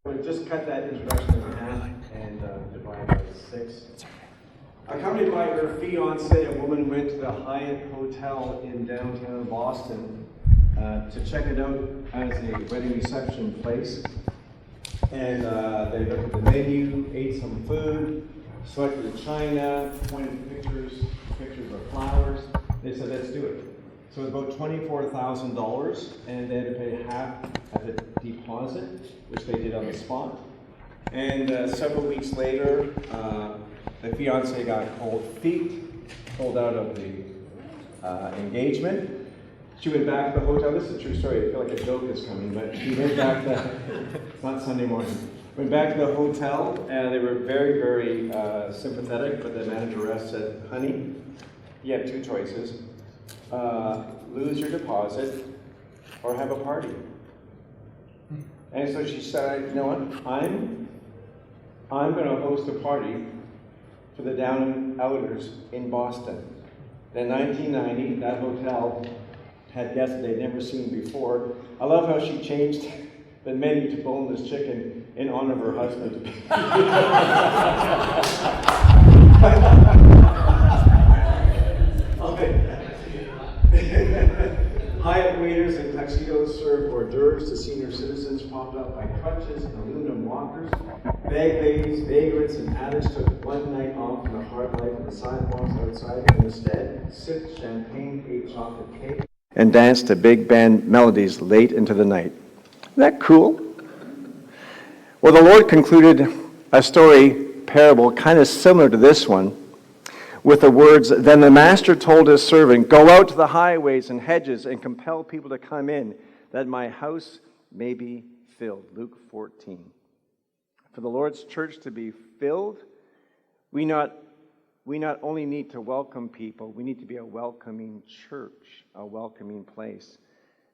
We've just cut that introduction in half and divide by 6. Accompanied by her fiance, a woman went to the Hyatt Hotel in downtown Boston to check it out as a wedding reception place. And they looked at the menu, ate some food, selected the china, pointed pictures of flowers. They said, let's do it. So it was about $24,000, and they had to pay half as a deposit, which they did on the spot. And several weeks later, the fiance got cold feet, pulled out of the engagement. She went back to the hotel. This is a true story. I feel like a joke is coming, but she went back to, it's not Sunday morning, went back to the hotel, and they were very, very sympathetic, but the manageress said, honey, you have 2 choices. Lose your deposit or have a party. And so she said, you know what, I'm going to host a party for the Down and Outers in Boston. In 1990, that hotel had guests they'd never seen before. I love how she changed the menu to boneless chicken in honor of her husband. Hyatt waiters in tuxedos served hors d'oeuvres to senior citizens propped up by crutches and aluminum walkers. Bag ladies, vagrants, and addicts took one night off from the hard life of the sidewalks outside and instead sipped champagne, ate chocolate cake, and danced to big band melodies late into the night. Isn't that cool? Well, the Lord concluded a story parable kind of similar to this one with the words, then the master told his servant, go out to the highways and hedges and compel people to come in, that my house may be filled. Luke 14. For the Lord's church to be filled, we not only need to welcome people, we need to be a welcoming church, a welcoming place.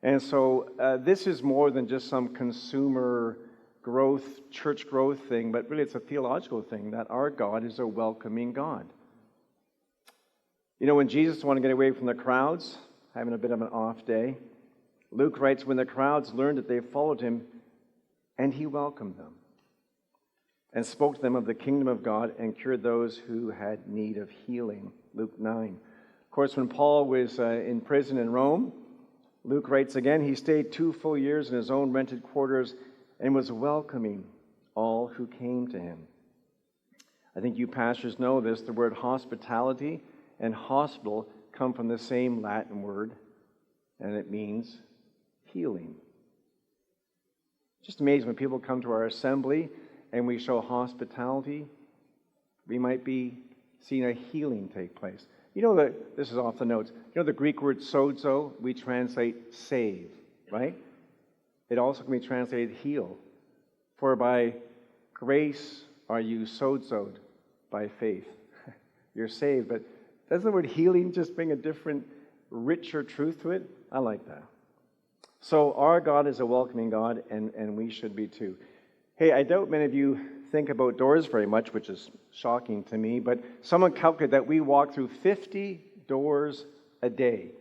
And so this is more than just some consumer growth, church growth thing, but really it's a theological thing, that our God is a welcoming God. You know, when Jesus wanted to get away from the crowds, having a bit of an off day, Luke writes, when the crowds learned that they followed him, and he welcomed them, and spoke to them of the kingdom of God, and cured those who had need of healing. Luke 9. Of course, when Paul was in prison in Rome, Luke writes again, he stayed 2 full years in his own rented quarters, and was welcoming all who came to him. I think you pastors know this, the word hospitality and hospital come from the same Latin word, and it means healing. Just amazing when people come to our assembly and we show hospitality, we might be seeing a healing take place. You know that, this is off the notes, you know the Greek word sozo, we translate save, right? It also can be translated heal. For by grace are you sozoed, by faith. You're saved, but doesn't the word healing just bring a different, richer truth to it? I like that. So our God is a welcoming God, and we should be too. Hey, I doubt many of you think about doors very much, which is shocking to me, but someone calculated that we walk through 50 doors a day.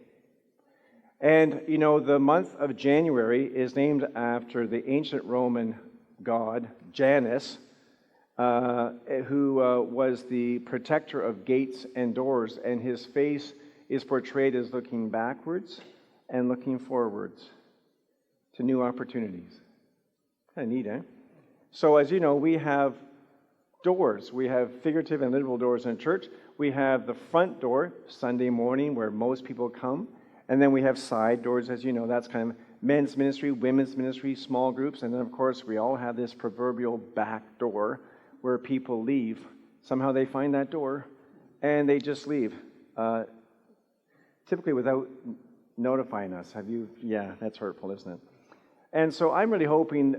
And, you know, the month of January is named after the ancient Roman god, Janus, who was the protector of gates and doors, and his face is portrayed as looking backwards and looking forwards to new opportunities. Kind of neat, eh? So as you know, we have doors. We have figurative and literal doors in church. We have the front door, Sunday morning, where most people come. And then we have side doors, as you know. That's kind of men's ministry, women's ministry, small groups. And then, of course, we all have this proverbial back door where people leave. Somehow they find that door, and they just leave. Typically without notifying us. Yeah, that's hurtful, isn't it? And so I'm really hoping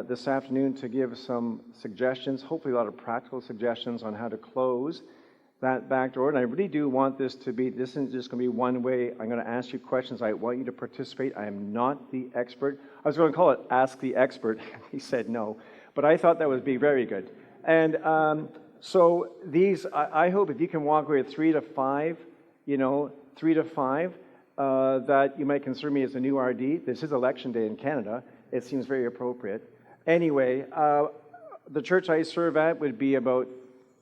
this afternoon to give some suggestions, hopefully a lot of practical suggestions on how to close that back door. And I really do want this isn't just going to be one way. I'm going to ask you questions. I want you to participate. I am not the expert. I was going to call it Ask the Expert. He said no. But I thought that would be very good. And so these, I hope if you can walk away with 3 to 5, that you might consider me as a new RD. This is election day in Canada. It seems very appropriate. Anyway, the church I serve at would be about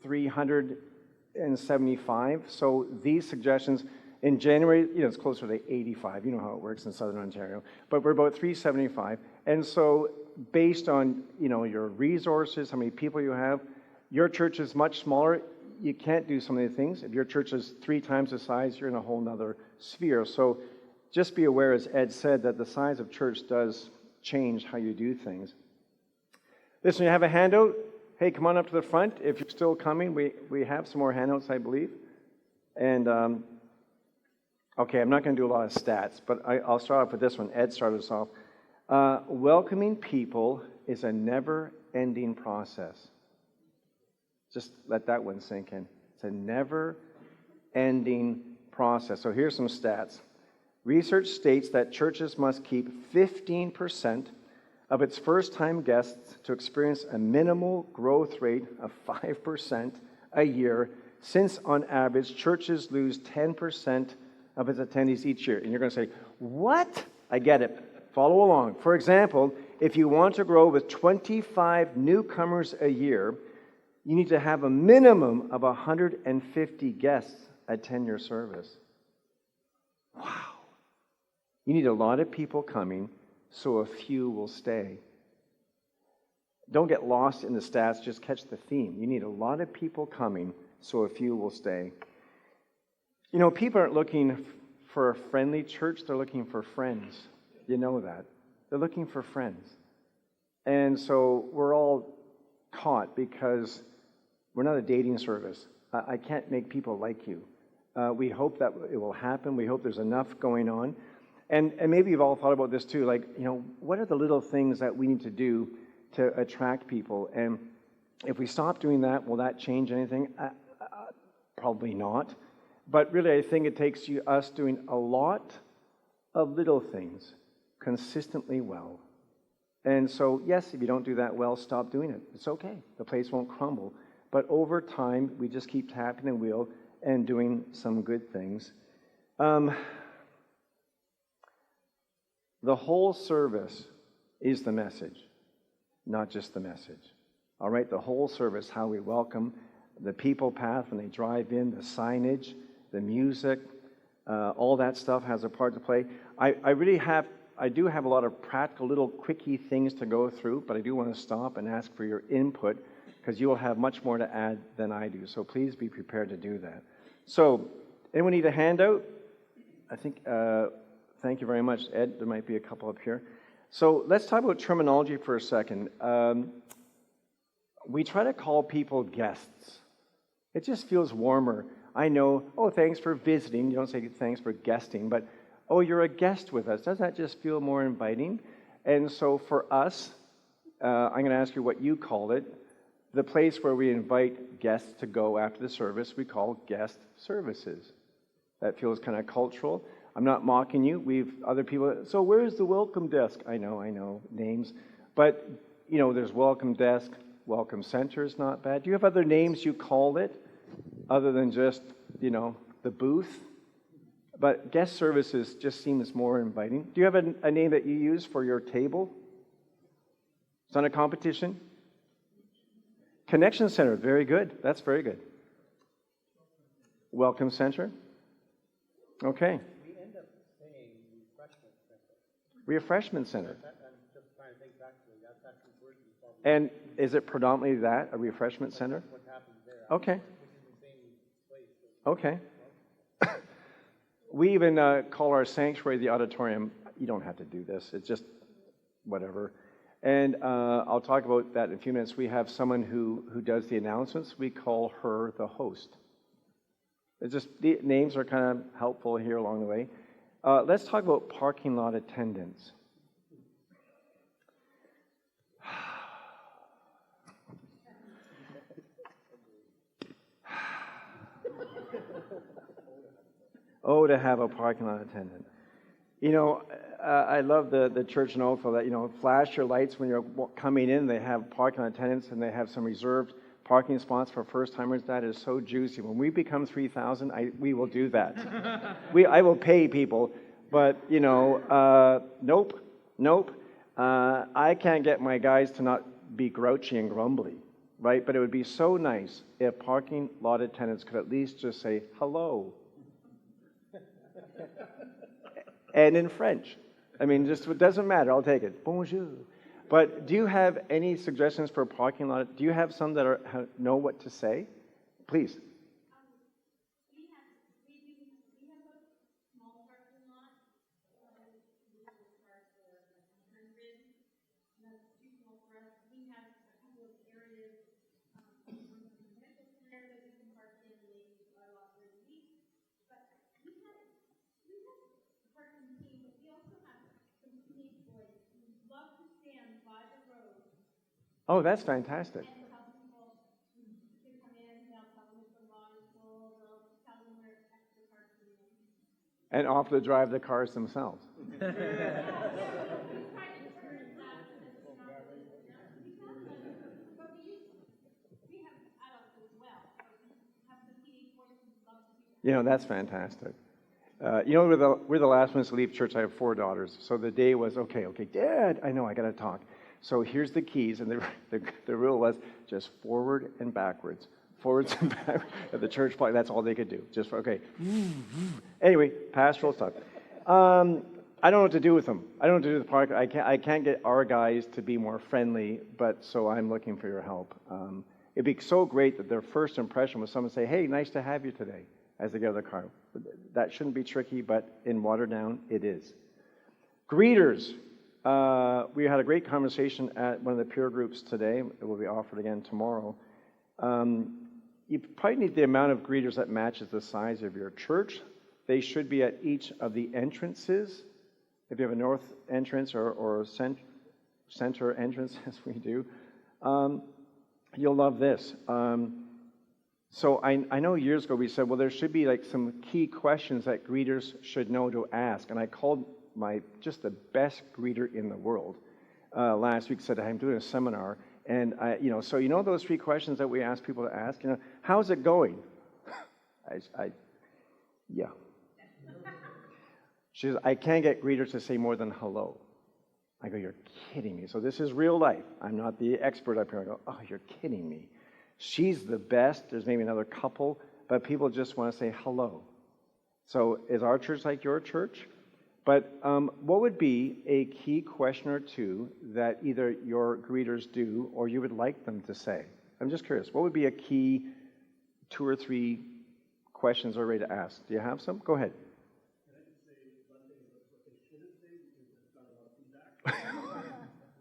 375. So these suggestions in January, it's closer to 85. You know how it works in Southern Ontario. But we're about 375. And so based on, your resources, how many people you have, your church is much smaller. You can't do some of the things. If your church is 3 times the size, you're in a whole nother sphere. So just be aware, as Ed said, that the size of church does change how you do things. Listen, you have a handout. Hey, come on up to the front. If you're still coming, we have some more handouts, I believe. And, okay, I'm not going to do a lot of stats, but I'll start off with this one. Ed started us off. Welcoming people is a never-ending process. Just let that one sink in. It's a never-ending process. So here's some stats. Research states that churches must keep 15% of its first-time guests to experience a minimal growth rate of 5% a year, since on average, churches lose 10% of its attendees each year. And you're going to say, what? I get it. Follow along. For example, if you want to grow with 25 newcomers a year, you need to have a minimum of 150 guests attend your service. Wow. You need a lot of people coming, so a few will stay. Don't get lost in the stats, just catch the theme. You need a lot of people coming, so a few will stay. People aren't looking for a friendly church, they're looking for friends. You know that. They're looking for friends. And so we're all caught because we're not a dating service. I can't make people like you. We hope that it will happen. We hope there's enough going on. And maybe you've all thought about this too, what are the little things that we need to do to attract people? And if we stop doing that, will that change anything? Probably not. But really, I think it takes us doing a lot of little things consistently well. And so, yes, if you don't do that well, stop doing it. It's okay. The place won't crumble. But over time, we just keep tapping the wheel and doing some good things. The whole service is the message, not just the message. All right, the whole service, how we welcome the people path when they drive in, the signage, the music, all that stuff has a part to play. I do have a lot of practical little quickie things to go through, but I do want to stop and ask for your input because you will have much more to add than I do. So please be prepared to do that. So, anyone need a handout? I think, thank you very much, Ed. There might be a couple up here. So let's talk about terminology for a second. We try to call people guests. It just feels warmer. I know, thanks for visiting. You don't say thanks for guesting, but, you're a guest with us. Doesn't that just feel more inviting? And so for us, I'm going to ask you what you call it. The place where we invite guests to go after the service, we call guest services. That feels kind of cultural. I'm not mocking you. We've other people, so where's the welcome desk? I know, names. But, there's welcome desk, welcome center is not bad. Do you have other names you call it other than just, the booth? But guest services just seems more inviting. Do you have a name that you use for your table? It's not a competition? Connection Center, very good. That's very good. Welcome Center? Okay. We end up saying refreshment center. Refreshment center. I'm just trying to think back to it. That's actually words we call it. And is it predominantly that, a refreshment center? That's what happens there. Okay. Which is the same place. Okay. We even call our sanctuary the auditorium. You don't have to do this. It's just whatever. And I'll talk about that in a few minutes. We have someone who does the announcements. We call her the host. It's just, the names are kind of helpful here along the way. Let's talk about parking lot attendants. Oh, to have a parking lot attendant. I love the church in Oakville that, flash your lights when you're coming in. They have parking lot attendants and they have some reserved parking spots for first-timers. That is so juicy. When we become 3,000, we will do that. I will pay people, but, nope. I can't get my guys to not be grouchy and grumbly, right? But it would be so nice if parking lot attendants could at least just say hello. And in French. I mean, just it doesn't matter. I'll take it. Bonjour. But do you have any suggestions for a parking lot? Do you have some that know what to say? Please. Oh, that's fantastic. And off to drive the cars themselves. That's fantastic. We're the last ones to leave church. I have 4 daughters. So the day was, okay, Dad, I know, I got to talk. So here's the keys. And the rule was just forward and backwards. Forwards and backwards. At the church park, that's all they could do. Just, okay. Anyway, pastoral stuff. I don't know what to do with them. I don't know what to do with the park. I can't get our guys to be more friendly, but so I'm looking for your help. It'd be so great that their first impression was someone say, hey, nice to have you today, as they get out of the car. That shouldn't be tricky, but in Waterdown, it is. Greeters. We had a great conversation at one of the peer groups today. It will be offered again tomorrow. You probably need the amount of greeters that matches the size of your church. They should be at each of the entrances. If you have a north entrance or a center entrance, as we do, you'll love this. So I know years ago we said, well, there should be like some key questions that greeters should know to ask. And I called just the best greeter in the world last week, said I'm doing a seminar. And so those 3 questions that we ask people to ask, how's it going? Yeah. She says, I can't get greeters to say more than hello. I go, you're kidding me. So this is real life. I'm not the expert up here. I go, oh, you're kidding me. She's the best. There's maybe another couple, but people just want to say hello. So is our church like your church? But what would be a key question or 2 that either your greeters do or you would like them to say? I'm just curious. What would be a key 2 or 3 questions or way to ask? Do you have some? Go ahead. Can I just say one thing about what they shouldn't say, because it's got a lot of feedback?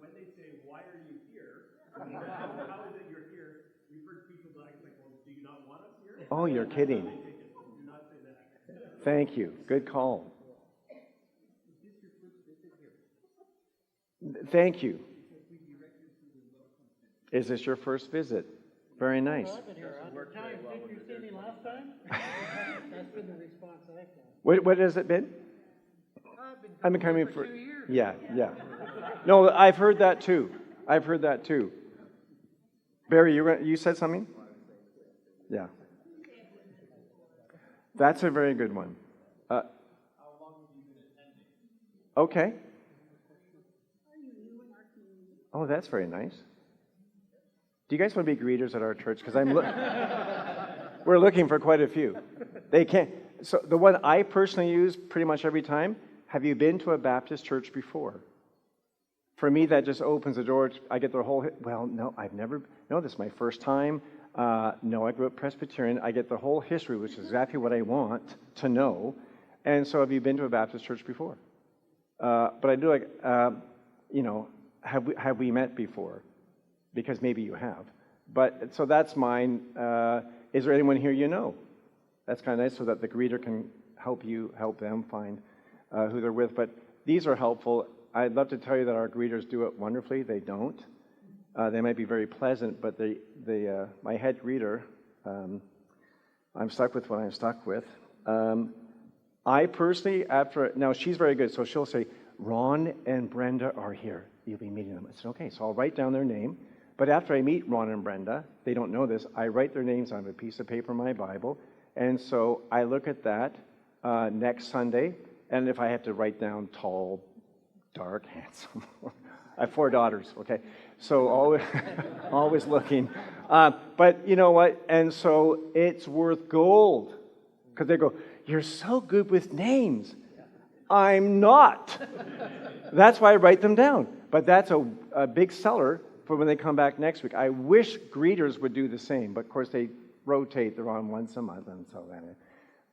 When they say, why are you here? How is it you're here? We've heard people like, well, do you not want us here? Oh, you're kidding. Do not say that. Thank you. Good call. Thank you. Is this your first visit? Very nice. I've been here 100 times. Didn't you see me last time? That's been the response I've got. What has it been? I've been coming for 2 years. Yeah. No, I've heard that too. Barry, you said something? Yeah. That's a very good one. How long have you been attending? Okay. Oh, that's very nice. Do you guys want to be greeters at our church? Because we're looking for quite a few. They can't. So the one I personally use pretty much every time, have you been to a Baptist church before? For me, that just opens the door. I get the whole, well, no, I've never, no, this is my first time. No, I grew up Presbyterian. I get the whole history, which is exactly what I want to know. And so have you been to a Baptist church before? But I do like, have we met before? Because maybe you have. But so that's mine. Is there anyone here you know? That's kind of nice so that the greeter can help them find who they're with. But these are helpful. I'd love to tell you that our greeters do it wonderfully. They don't. They might be very pleasant, but my head greeter, I'm stuck with what I'm stuck with. I personally, now she's very good, so she'll say, Ron and Brenda are here. You'll be meeting them. I said, okay, so I'll write down their name. But after I meet Ron and Brenda, they don't know this, I write their names on a piece of paper in my Bible. And so I look at that next Sunday, and if I have to write down tall, dark, handsome, I have 4 daughters, okay? So always, always looking. But you know what? And so it's worth gold. Because they go, you're so good with names. I'm not. That's why I write them down. But that's a big seller for when they come back next week. I wish greeters would do the same. But of course, they rotate. They're on once a month. And so anyway.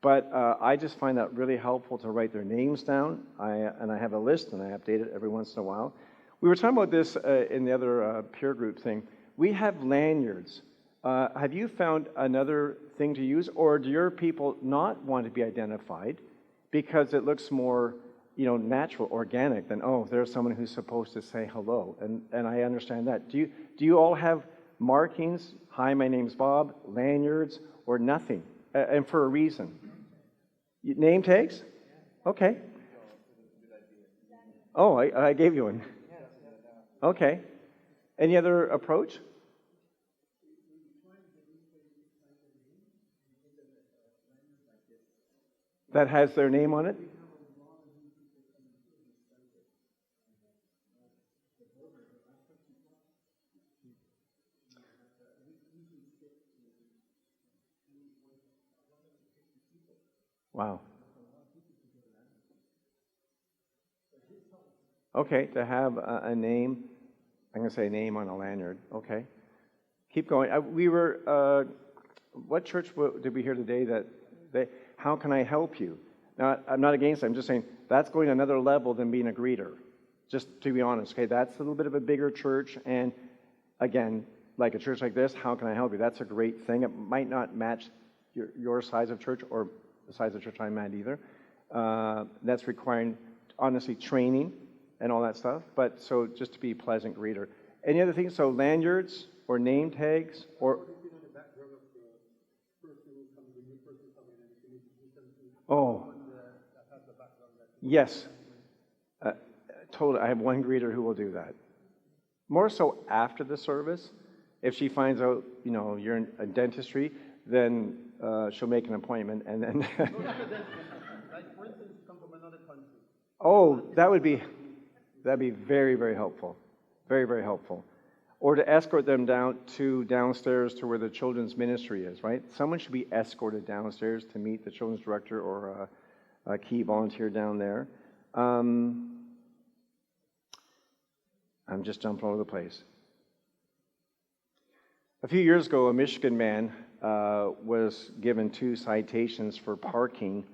But I just find that really helpful to write their names down. And I have a list, and I update it every once in a while. We were talking about this in the other peer group thing. We have lanyards. Have you found another thing to use, or do your people not want to be identified because it looks more, natural, organic than, oh, there's someone who's supposed to say hello, and I understand that. Do you all have markings? Hi, my name's Bob. Lanyards or nothing, and for a reason? Name tags? Okay. Oh, I gave you one. Okay. Any other approach? That has their name on it? Wow. Okay, to have a name, I'm going to say name on a lanyard. Okay. Keep going. We were, what church did we hear today that how can I help you? Now, I'm not against it. I'm just saying that's going another level than being a greeter. Just to be honest, okay? That's a little bit of a bigger church. And again, like a church like this, how can I help you? That's a great thing. It might not match your size of church or the size of church I'm at either. That's requiring, honestly, training and all that stuff. But so just to be a pleasant greeter. Any other things? So lanyards or name tags or... Oh, yes. Totally. I have one greeter who will do that. More so after the service. If she finds out, you're in a dentistry, then she'll make an appointment and then... Like, for instance, come from another country. Oh, that'd be very, very helpful. Very, very helpful. Or to escort them downstairs to where the children's ministry is, right? Someone should be escorted downstairs to meet the children's director or a key volunteer down there. I'm just jumping all over the place. A few years ago, a Michigan man was given 2 citations for parking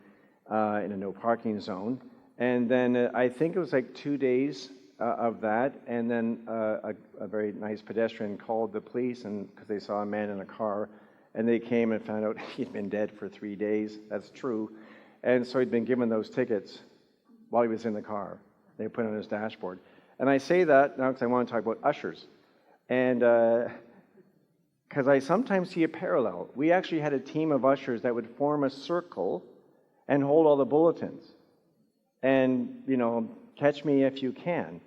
in a no parking zone. And then I think it was like 2 days of that, and then a very nice pedestrian called the police because they saw a man in a car, and they came and found out he'd been dead for 3 days. That's true. And so he'd been given those tickets while he was in the car. They put it on his dashboard. And I say that now because I want to talk about ushers. And because I sometimes see a parallel. We actually had a team of ushers that would form a circle and hold all the bulletins. And, catch me if you can.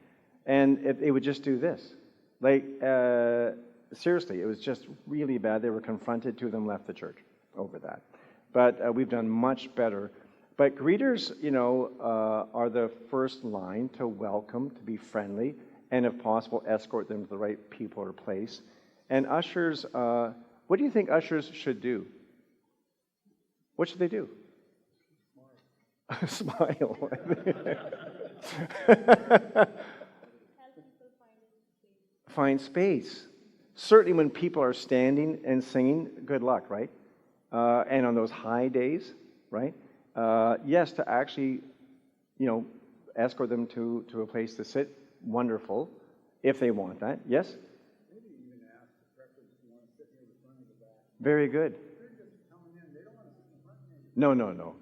And it would just do this. Like, seriously, it was just really bad. They were confronted, 2 of them left the church over that. But we've done much better. But greeters, are the first line to welcome, to be friendly, and if possible, escort them to the right people or place. And ushers, what do you think ushers should do? What should they do? Smile. Find space. Certainly when people are standing and singing, good luck, right? And on those high days, right? Yes, to actually, escort them to a place to sit, wonderful, if they want that. Yes? Maybe even ask the preference if you want to sit near the front or the back. Very good. They're just coming in. They don't want to sit in the front. No.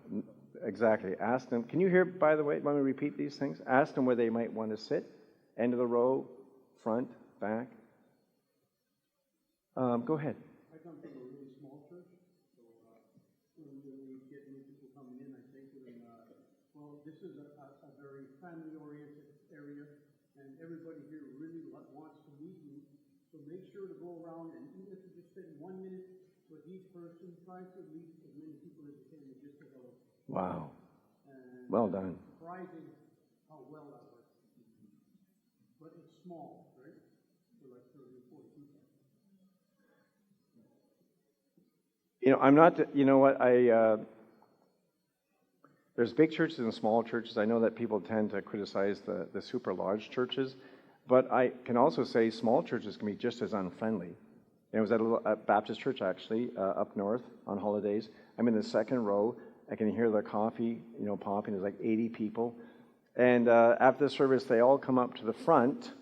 Exactly. Ask them. Can you hear, by the way, let me repeat these things? Ask them where they might want to sit. End of the row, front, back. Go ahead. I come from a really small church, so when we get new people coming in, I say to them, well, this is a very family-oriented area, and everybody here really wants to meet you, so make sure to go around, and even if you just spend 1 minute with each person, try to meet as many people as you can to just say hello. Wow. And Well done. It's surprising how well that works. But it's small, right? For like 30 or 40 people. I'm not, there's big churches and small churches. I know that people tend to criticize the super large churches, but I can also say small churches can be just as unfriendly. I was at a Baptist church, actually, up north on holidays. I'm in the second row. I can hear the coffee, popping. There's like 80 people. And after the service, they all come up to the front,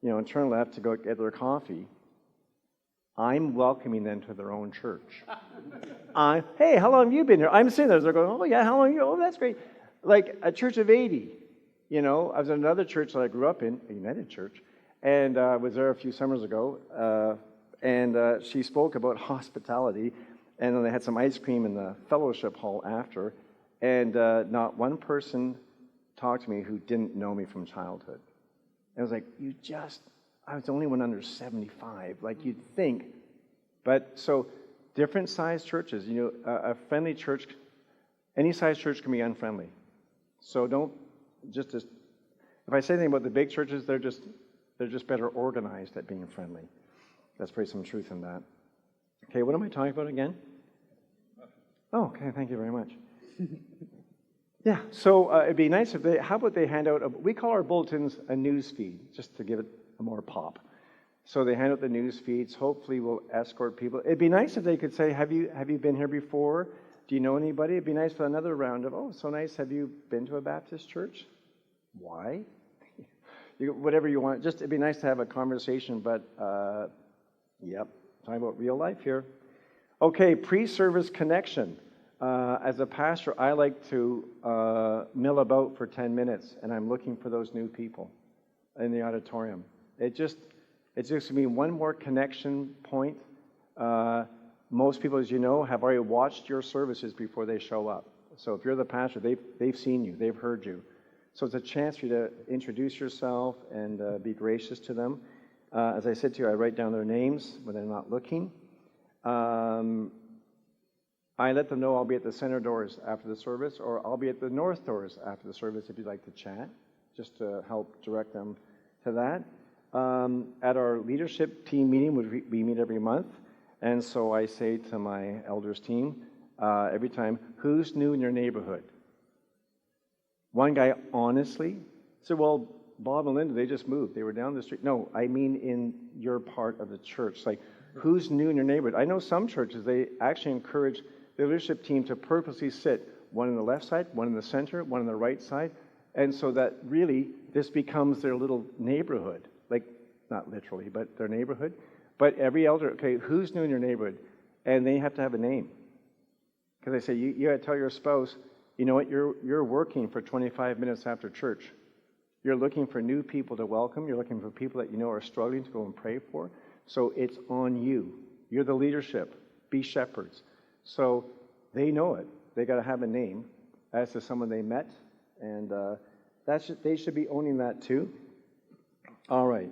and turn left to go get their coffee. I'm welcoming them to their own church. Hey, how long have you been here? I'm sitting there. They're going, oh, yeah, how long? Oh, that's great. Like a church of 80. I was at another church that I grew up in, a United Church, and I was there a few summers ago. And she spoke about hospitality, and then they had some ice cream in the fellowship hall after, and not one person talked to me who didn't know me from childhood. And I was like, I was the only one under 75, like you'd think. But so different size churches, a friendly church, any size church can be unfriendly. So don't if I say anything about the big churches, they're just better organized at being friendly. That's probably some truth in that. Okay, what am I talking about again? Oh, okay, thank you very much. Yeah, so it'd be nice if how about they hand out, we call our bulletins a news feed, just to give it a more pop. So they hand out the news feeds. Hopefully we'll escort people. It'd be nice if they could say, have you been here before? Do you know anybody? It'd be nice for another round of, oh, so nice, have you been to a Baptist church? Why? Whatever you want. Just, it'd be nice to have a conversation, but, yep, talking about real life here. Okay, pre-service connection. As a pastor, I like to mill about for 10 minutes, and I'm looking for those new people in the auditorium. It's just going to be one more connection point. Most people, as you know, have already watched your services before they show up. So if you're the pastor, they've seen you, they've heard you. So it's a chance for you to introduce yourself and be gracious to them. As I said to you, I write down their names when they're not looking. I let them know I'll be at the center doors after the service, or I'll be at the north doors after the service if you'd like to chat, just to help direct them to that. At our leadership team meeting, we meet every month, and so I say to my elders team every time, who's new in your neighborhood? One guy honestly said, well, Bob and Linda, they just moved. They were down the street. No, I mean in your part of the church. Like, who's new in your neighborhood? I know some churches, they actually encourage the leadership team to purposely sit one on the left side, one in the center, one on the right side, and so that really this becomes their little neighborhood. Like, not literally, but their neighborhood. But every elder, okay, who's new in your neighborhood? And they have to have a name. Because I say, you got to tell your spouse, you know what, you're working for 25 minutes after church. You're looking for new people to welcome. You're looking for people that you know are struggling to go and pray for. So it's on you. You're the leadership. Be shepherds. So they know it. They got to have a name as to someone they met. And they should be owning that too. All right.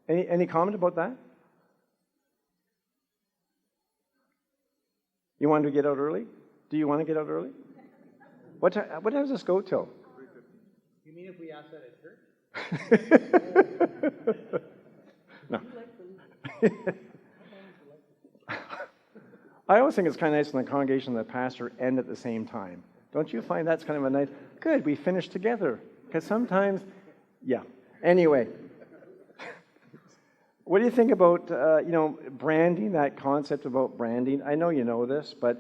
Any comment about that? You want to get out early? Do you want to get out early? What time does this go till? 3:15. You mean if we ask that at church? No. I always think it's kind of nice in the congregation that the pastor end at the same time. Don't you find that's kind of a nice, good, we finish together. Because sometimes, yeah. Anyway, what do you think about, branding, that concept about branding? I know you know this, but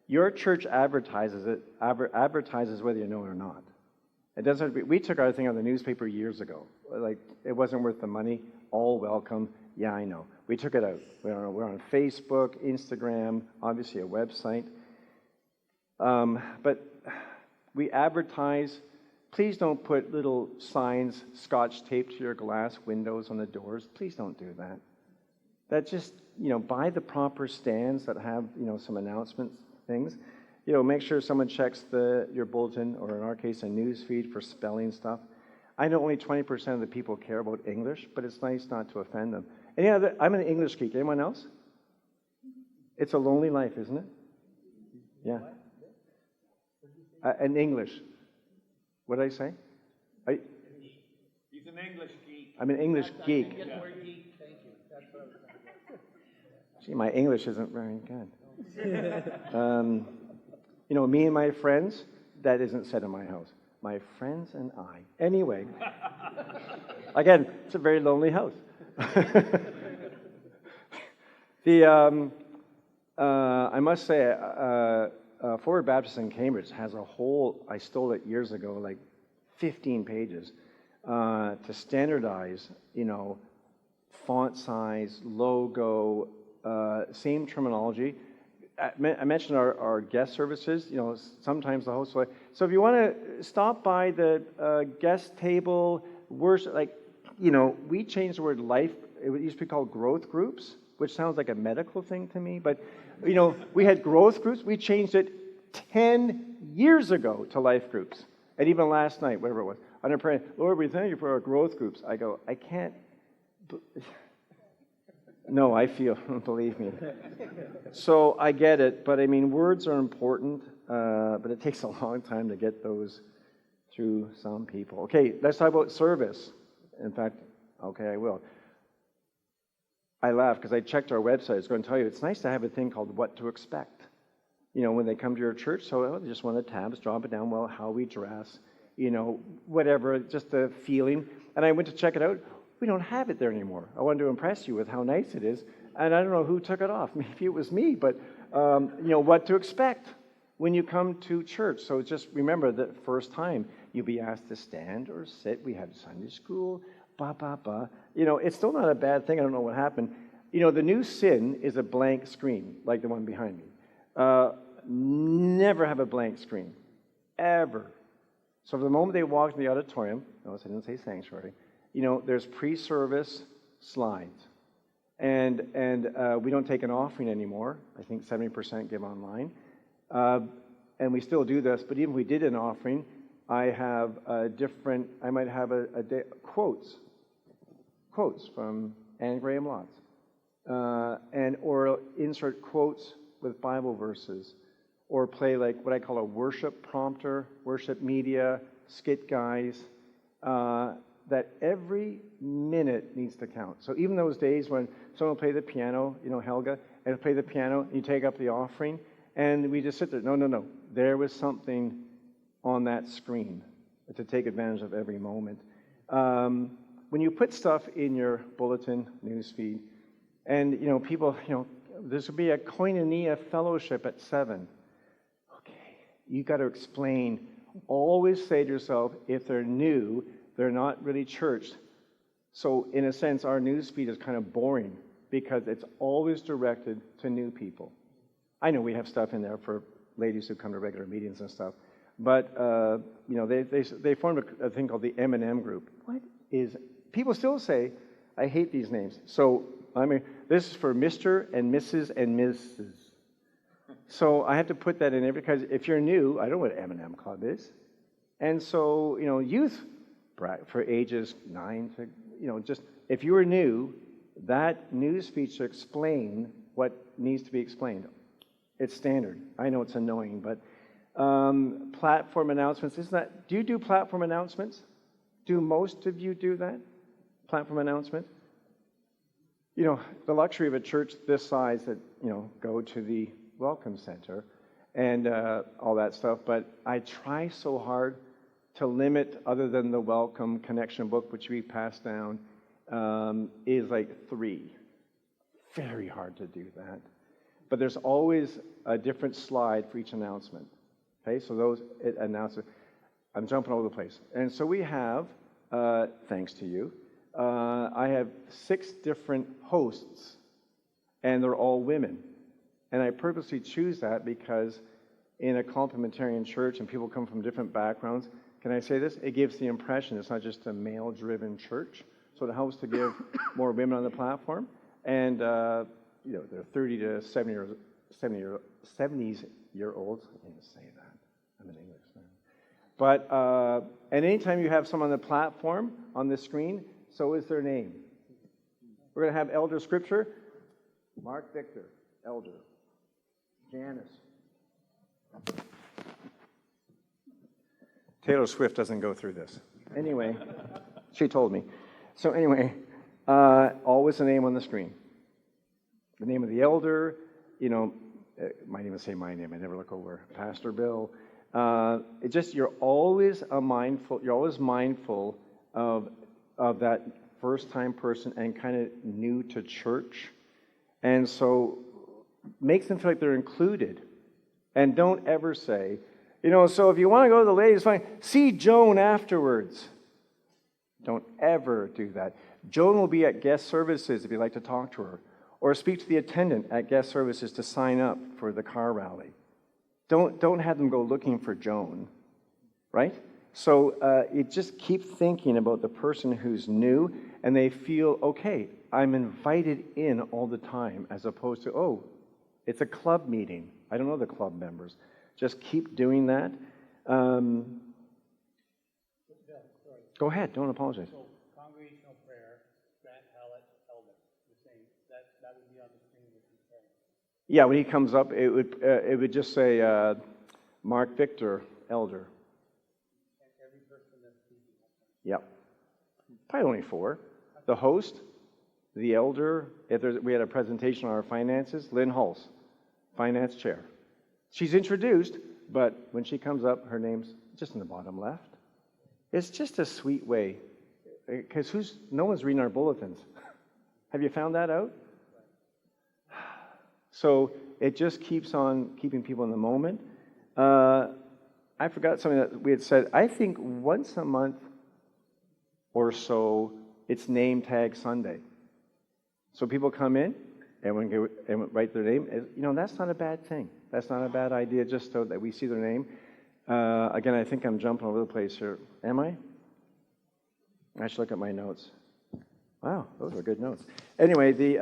your church advertises it, advertises whether you know it or not. It doesn't. We took our thing on the newspaper years ago. Like, it wasn't worth the money. All welcome. Yeah, I know. We took it out. We're on Facebook, Instagram, obviously a website. But we advertise. Please don't put little signs, scotch taped to your glass windows on the doors. Please don't do that. That just, buy the proper stands that have, some announcements, things. Make sure someone checks your bulletin, or in our case, a news feed for spelling stuff. I know only 20% of the people care about English, but it's nice not to offend them. I'm an English geek. Anyone else? It's a lonely life, isn't it? Yeah. An English. What did I say? He's an English geek. I'm an English geek. Get the word geek, thank you. That's what I was trying to get. See, my English isn't very good. Me and my friends, that isn't said in my house. My friends and I. Anyway, again, it's a very lonely house. I must say, Forward Baptist in Cambridge has a whole, I stole it years ago, like 15 pages, to standardize, font size, logo, same terminology. I mentioned our guest services, sometimes the host. So if you want to stop by the guest table, worship, we changed the word life. It used to be called growth groups, which sounds like a medical thing to me. But, we had growth groups. We changed it 10 years ago to life groups. And even last night, whatever it was, I'm praying, Lord, we thank you for our growth groups. I go, I can't. No, I feel, believe me. So I get it, but words are important, but it takes a long time to get those through some people. Okay, let's talk about service. In fact, okay, I will. I laugh because I checked our website. It's going to tell you it's nice to have a thing called what to expect. When they come to your church, so just one of the tabs, drop it down, well, how we dress, whatever, just the feeling. And I went to check it out. We don't have it there anymore. I wanted to impress you with how nice it is. And I don't know who took it off. Maybe it was me, but, what to expect when you come to church. So just remember the first time you'll be asked to stand or sit. We had Sunday school, it's still not a bad thing. I don't know what happened. The new sin is a blank screen, like the one behind me. Never have a blank screen, ever. So from the moment they walk in the auditorium, notice I didn't say sanctuary, there's pre-service slides. And we don't take an offering anymore. I think 70% give online. And we still do this, but even if we did an offering, I might have quotes from Anne Graham Lotz, or insert quotes with Bible verses, or play like what I call a worship prompter, worship media, skit guys, that every minute needs to count. So even those days when someone will play the piano, Helga, and play the piano, and you take up the offering, and we just sit there. No. There was something on that screen to take advantage of every moment. When you put stuff in your bulletin newsfeed, and people, this would be a koinonia fellowship at 7. Okay, you got to explain. Always say to yourself, if they're new, they're not really churched. So in a sense, our newsfeed is kind of boring because it's always directed to new people. I know we have stuff in there for ladies who come to regular meetings and stuff, but they formed a thing called the M&M group. What is? People still say, I hate these names. So this is for Mr. and Mrs. and Mrs. So I have to put that in there because if you're new, I don't know what M&M Club is, and so youth for ages 9 to just if you are new, that news feed should explain what needs to be explained. It's standard. I know it's annoying, but platform announcements, do you do platform announcements? Do most of you do that? Platform announcement? The luxury of a church this size that, go to the Welcome Center and all that stuff, but I try so hard to limit, other than the Welcome Connection book, which we pass down, is like 3. Very hard to do that. But there's always a different slide for each announcement. Okay, so those announcements, I'm jumping all over the place. And so we have, thanks to you, I have 6 different hosts, and they're all women. And I purposely choose that because in a complementarian church, and people come from different backgrounds, can I say this? It gives the impression it's not just a male-driven church, so it helps to give more women on the platform. And they're 30 to 70s-year-olds. I can't even say that. I'm an English man. But and anytime you have someone on the platform on the screen, so is their name. We're going to have elder scripture. Mark Victor, elder. Janice. Taylor Swift doesn't go through this. Anyway, she told me. So anyway, always a name on the screen. The name of the elder, might even say my name. I never look over. Pastor Bill. You're always mindful of that first-time person and kind of new to church. And so makes them feel like they're included. And don't ever say, so if you want to go to the ladies, fine. See Joan afterwards. Don't ever do that. Joan will be at guest services if you'd like to talk to her. Or speak to the attendant at guest services to sign up for the car rally. Don't have them go looking for Joan, right? So you just keep thinking about the person who's new, and they feel, okay, I'm invited in all the time, as opposed to, oh, it's a club meeting. I don't know the club members. Just keep doing that. Bill, sorry. Go ahead, don't apologize. So, congregational prayer, Grant Hallett, elder. You're saying that would be on the screen with you saying. Yeah, when he comes up, it would just say Mark Victor, elder. And every person that's speaking. Yep. Probably only 4. The host, the elder. We had a presentation on our finances. Lynn Hulse, finance chair. She's introduced, but when she comes up, her name's just in the bottom left. It's just a sweet way, because no one's reading our bulletins. Have you found that out? So it just keeps on keeping people in the moment. I forgot something that we had said. I think once a month or so, it's name tag Sunday. So people come in, and write their name. That's not a bad thing. That's not a bad idea, just so that we see their name. Again, I think I'm jumping all over the place here. Am I? I should look at my notes. Wow, those are good notes. Anyway, you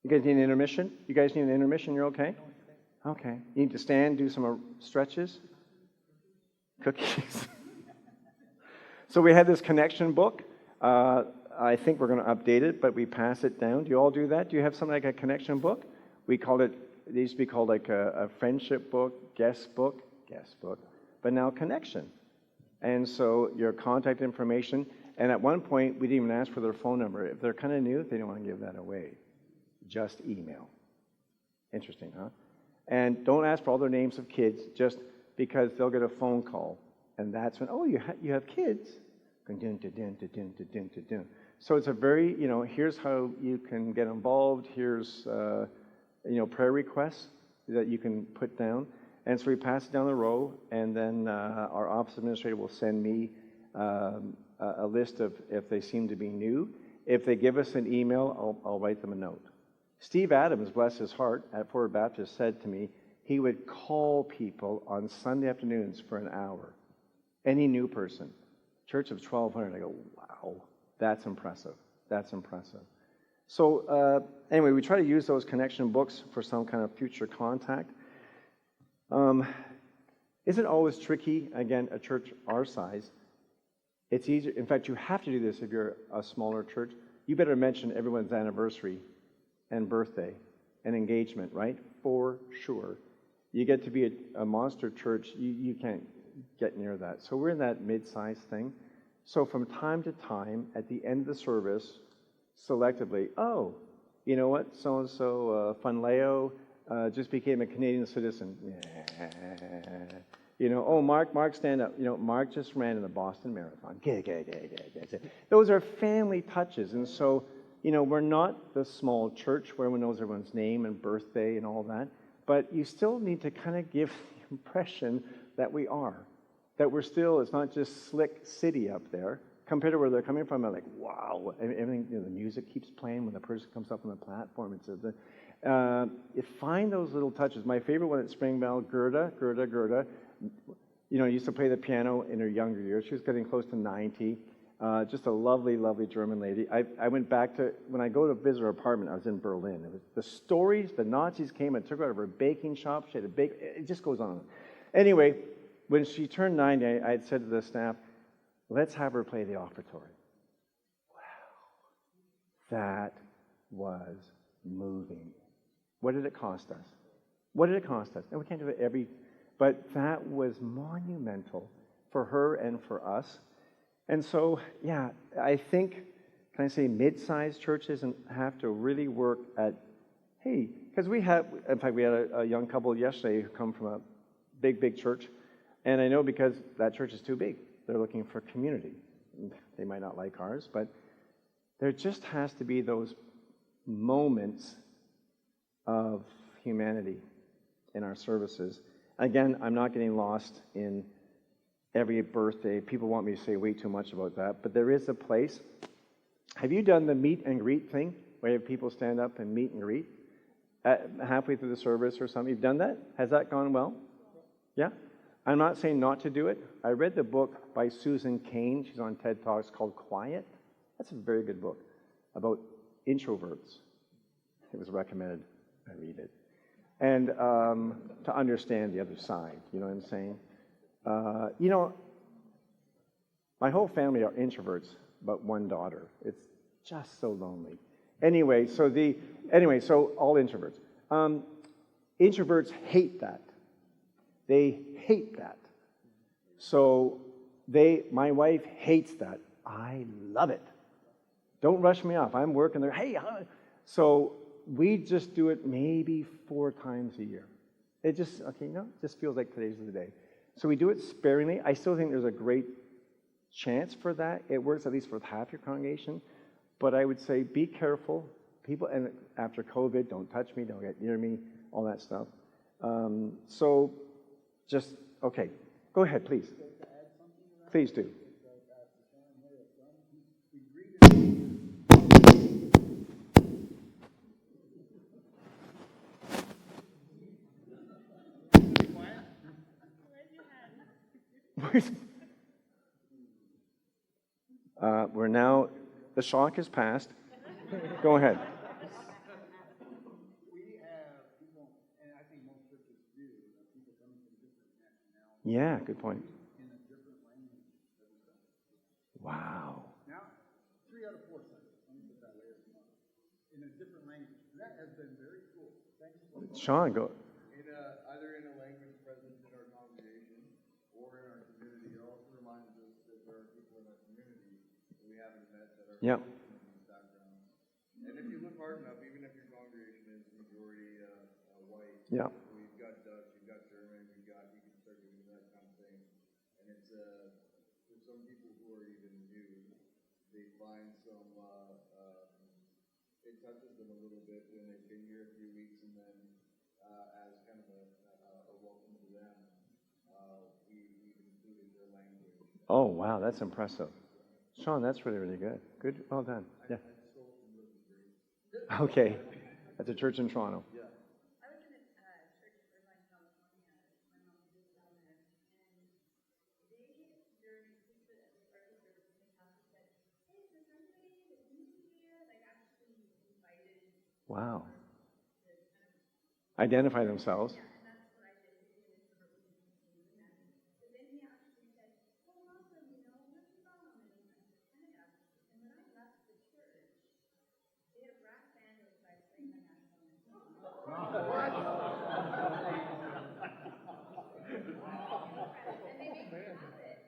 guys need an intermission? You guys need an intermission? You're okay? Okay. You need to stand, do some stretches? Cookies? So we had this connection book. I think we're going to update it, but we pass it down. Do you all do that? Do you have something like a connection book? We called it used to be called like a friendship book, guest book, but now connection. And so your contact information, and at one point, we didn't even ask for their phone number. If they're kind of new, they don't want to give that away. Just email. Interesting, huh? And don't ask for all their names of kids, just because they'll get a phone call. And that's when, you have kids. So it's a very, here's how you can get involved. Here's, prayer requests that you can put down. And so we pass it down the row, and then our office administrator will send me a list of if they seem to be new. If they give us an email, I'll write them a note. Steve Adams, bless his heart, at Forward Baptist said to me, he would call people on Sunday afternoons for an hour. Any new person. Church of 1,200. I go, wow, that's impressive. That's impressive. So anyway, we try to use those connection books for some kind of future contact. Isn't always tricky, again, a church our size. It's easier. In fact, you have to do this if you're a smaller church. You better mention everyone's anniversary and birthday and engagement, right? For sure. You get to be a monster church, you can't get near that. So we're in that mid-sized thing. So from time to time, at the end of the service, selectively, you know what? So-and-so, Funleo, just became a Canadian citizen. Mark, stand up. Mark just ran in the Boston Marathon. Those are family touches. And so, we're not the small church where everyone knows everyone's name and birthday and all that. But you still need to kind of give the impression that we are. That we're still, it's not just slick city up there. Compared to where they're coming from, I'm like, wow. Everything, the music keeps playing when the person comes up on the platform. You find those little touches. My favorite one at Springbell, Gerda. Used to play the piano in her younger years. She was getting close to 90. Just a lovely, lovely German lady. I went back to, when I go to visit her apartment, I was in Berlin. It was the stories, the Nazis came and took her out of her baking shop. She had it just goes on. Anyway, when she turned 90, I had said to the staff, let's have her play the offertory. Wow. That was moving. What did it cost us? And we can't do it But that was monumental for her and for us. And so, yeah, I think, can I say mid-sized churches have to really work at, hey, because we had a young couple yesterday who come from a big, big church. And I know because that church is too big. They're looking for community. They might not like ours, but there just has to be those moments of humanity in our services. Again, I'm not getting lost in every birthday. People want me to say way too much about that, but there is a place. Have you done the meet and greet thing, where you have people stand up and meet and greet halfway through the service or something? You've done that? Has that gone well? Yeah? I'm not saying not to do it. I read the book by Susan Cain. She's on TED Talks called Quiet. That's a very good book about introverts. It was recommended I read it. And to understand the other side, you know what I'm saying? My whole family are introverts, but one daughter. It's just so lonely. Anyway, so all introverts. Introverts hate that. They hate that. So my wife hates that. I love it. Don't rush me off. I'm working there. Hey, so we just do it maybe 4 times a year. It just feels like today's the day. So we do it sparingly. I still think there's a great chance for that. It works at least for half your congregation. But I would say be careful. People, and after COVID, don't touch me, don't get near me, all that stuff. Okay. Go ahead, please. Please do. We're now, the shock is past. Go ahead. We have people, and I think most churches do, people coming from different nationalities. Yeah, good point. In a different language. Wow. Now, 3 out of 4 Sundays, let me put that way, in a different language. That has been very cool. Thank you. Sean, go. Either in a language present in our congregation or in our community. It also reminds us that there are people in our community that we haven't met that are from these backgrounds. And if you look hard enough, even if your congregation is majority white, you've got Dutch, you've got German, you can start doing that kind of thing. And it's for some people who are even new, they find some it touches them a little bit when they've been here a few weeks, and then as kind of a welcome to them, we've included their language. Oh, wow, that's impressive. Sean, that's really, really good. Good, well done. Yeah. Okay. That's a church in Toronto. Yeah. I was in a church in Irvine, California. My mom was down there, and they, during the early service, the pastor said, "Hey, is there somebody that's new here?" Like actually invited. Wow. Identify themselves. Yeah, and that's what I did. We did it for her. But then he actually said, "Well, welcome. Where you from?" And I said, "Canada." And when I left the church, they had a brass band outside playing my national anthem. And they make me have it.